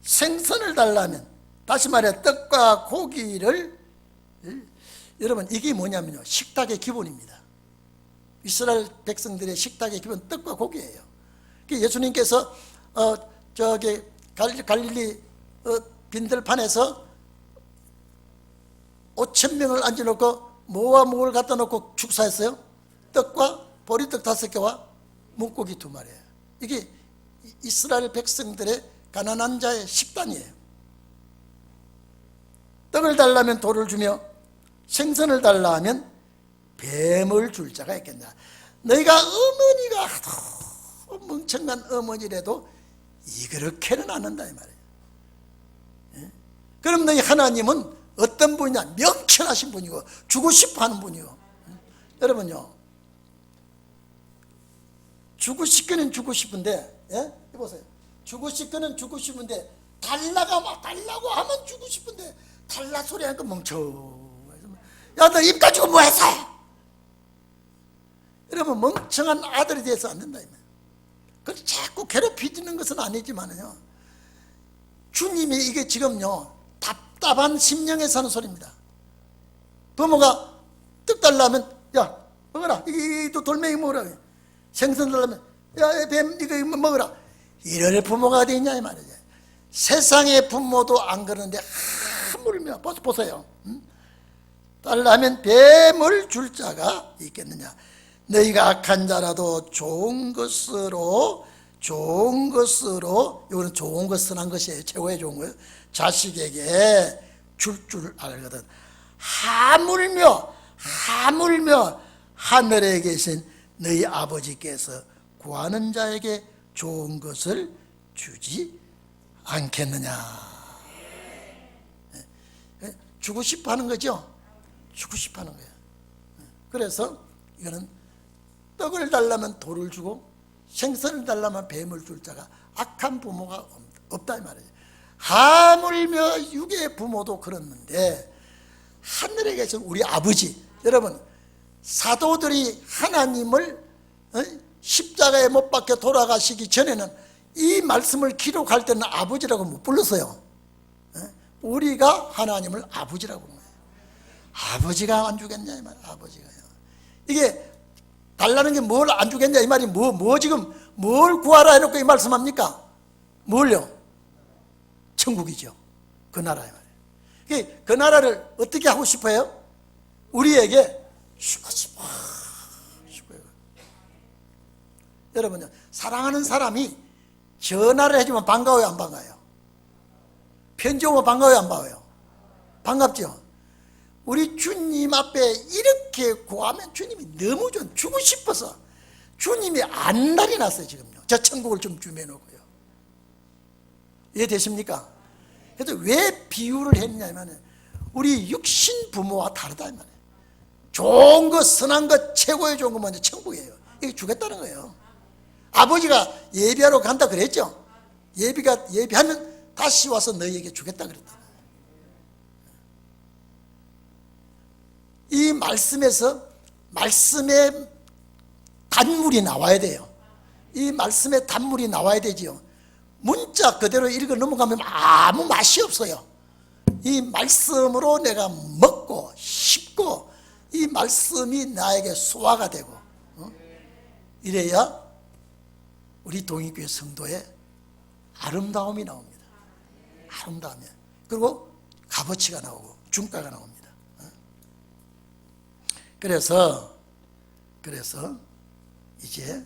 생선을 달라면, 다시 말해 떡과 고기를, 여러분 이게 뭐냐면요, 식탁의 기본입니다. 이스라엘 백성들의 식탁의 기본 떡과 고기예요. 예수님께서 갈릴리 빈들판에서 5,000명을 앉혀놓고 뭐와 뭐를 갖다 놓고 축사했어요? 떡과 보리떡 5개와 물고기 2마리예요. 이게 이스라엘 백성들의 가난한 자의 식단이에요. 떡을 달라면 돌을 주며 생선을 달라 하면 뱀을 줄 자가 있겠냐. 너희가 어머니가 하도 멍청한 어머니라도 이렇게는 안 한다 이 말이에요. 그럼 너희 하나님은 어떤 분이냐? 명철하신 분이고 주고 싶어하는 분이고. 여러분요, 주고 싶기는 주고 싶은데, 예? 해보세요. 주고 싶기는 주고 싶은데 달라고 하면 주고 싶은데 달라 소리 하니까 멈춰. 야, 너 입 가지고 뭐 했어? 여러분, 멍청한 아들이 돼서 안 된다. 그걸 자꾸 괴롭히지는 것은 아니지만요, 주님이 이게 지금요 답답한 심령에서 하는 소리입니다. 부모가 떡 달라면 야 먹어라, 이거 돌멩이 먹으라. 생선 달라면 야 뱀 이거 먹어라. 이럴 부모가 어디 있냐 이 말이죠. 세상의 부모도 안 그러는데 하물며 보세요. 달라면 뱀을 줄 자가 있겠느냐. 너희가 악한 자라도 좋은 것으로 이거는 좋은 것을 한 것이에요. 최고의 좋은 거예요. 자식에게 줄 알거든. 하물며 하늘에 계신 너희 아버지께서 구하는 자에게 좋은 것을 주지 않겠느냐. 주고 싶어 하는 거죠. 주고 싶어 하는 거예요. 그래서 이거는 떡을 달라면 돌을 주고 생선을 달라면 뱀을 줄 자가 악한 부모가 없다 이 말이에요. 하물며 육의 부모도 그렇는데 하늘에 계신 우리 아버지, 여러분 사도들이 하나님을 십자가에 못 박혀 돌아가시기 전에는 이 말씀을 기록할 때는 아버지라고 못 불렀어요. 우리가 하나님을 아버지라고 부르는 거예요. 아버지가 안 주겠냐 이 말. 아버지가요. 이게 달라는 게 뭘 안 주겠냐 이 말이 뭐 지금 뭘 구하라 해놓고 이 말씀합니까? 뭘요? 천국이죠. 그 나라에 말이에요. 그 나라를 어떻게 하고 싶어요? 우리에게 주고 싶어요. 여러분요, 사랑하는 사람이 전화를 해주면 반가워요, 안 반가워요? 편지 오면 반가워요, 안 반가워요? 반갑죠? 우리 주님 앞에 이렇게 구하면 주님이 너무 주고 싶어서 주님이 안달이 났어요. 지금요, 저 천국을 좀 준비해놓고요. 이해되십니까? 그래서 왜 비유를 했냐면 우리 육신 부모와 다르다 이 말이에요. 좋은 것, 선한 것, 최고의 좋은 것 먼저 천국이에요. 이게 주겠다는 거예요. 아버지가 예비하러 간다 그랬죠. 예비하면 다시 와서 너희에게 주겠다 그랬다. 이 말씀에서 말씀의 단물이 나와야 돼요. 이 말씀의 단물이 나와야 되지요. 문자 그대로 읽어 넘어가면 아무 맛이 없어요. 이 말씀으로 내가 먹고 씹고 이 말씀이 나에게 소화가 되고 이래야 우리 동익교회 성도의 아름다움이 나옵니다. 아름다움이. 그리고 값어치가 나오고 중가가 나옵니다. 그래서 이제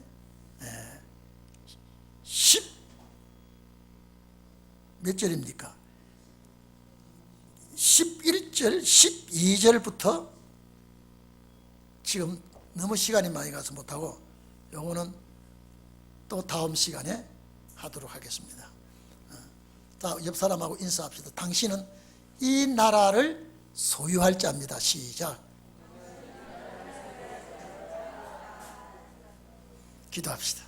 몇 절입니까? 11절, 12절부터 지금 너무 시간이 많이 가서 못하고 요거는 또 다음 시간에 하도록 하겠습니다. 자, 옆 사람하고 인사합시다. 당신은 이 나라를 소유할 자입니다. 시작. 기도합시다.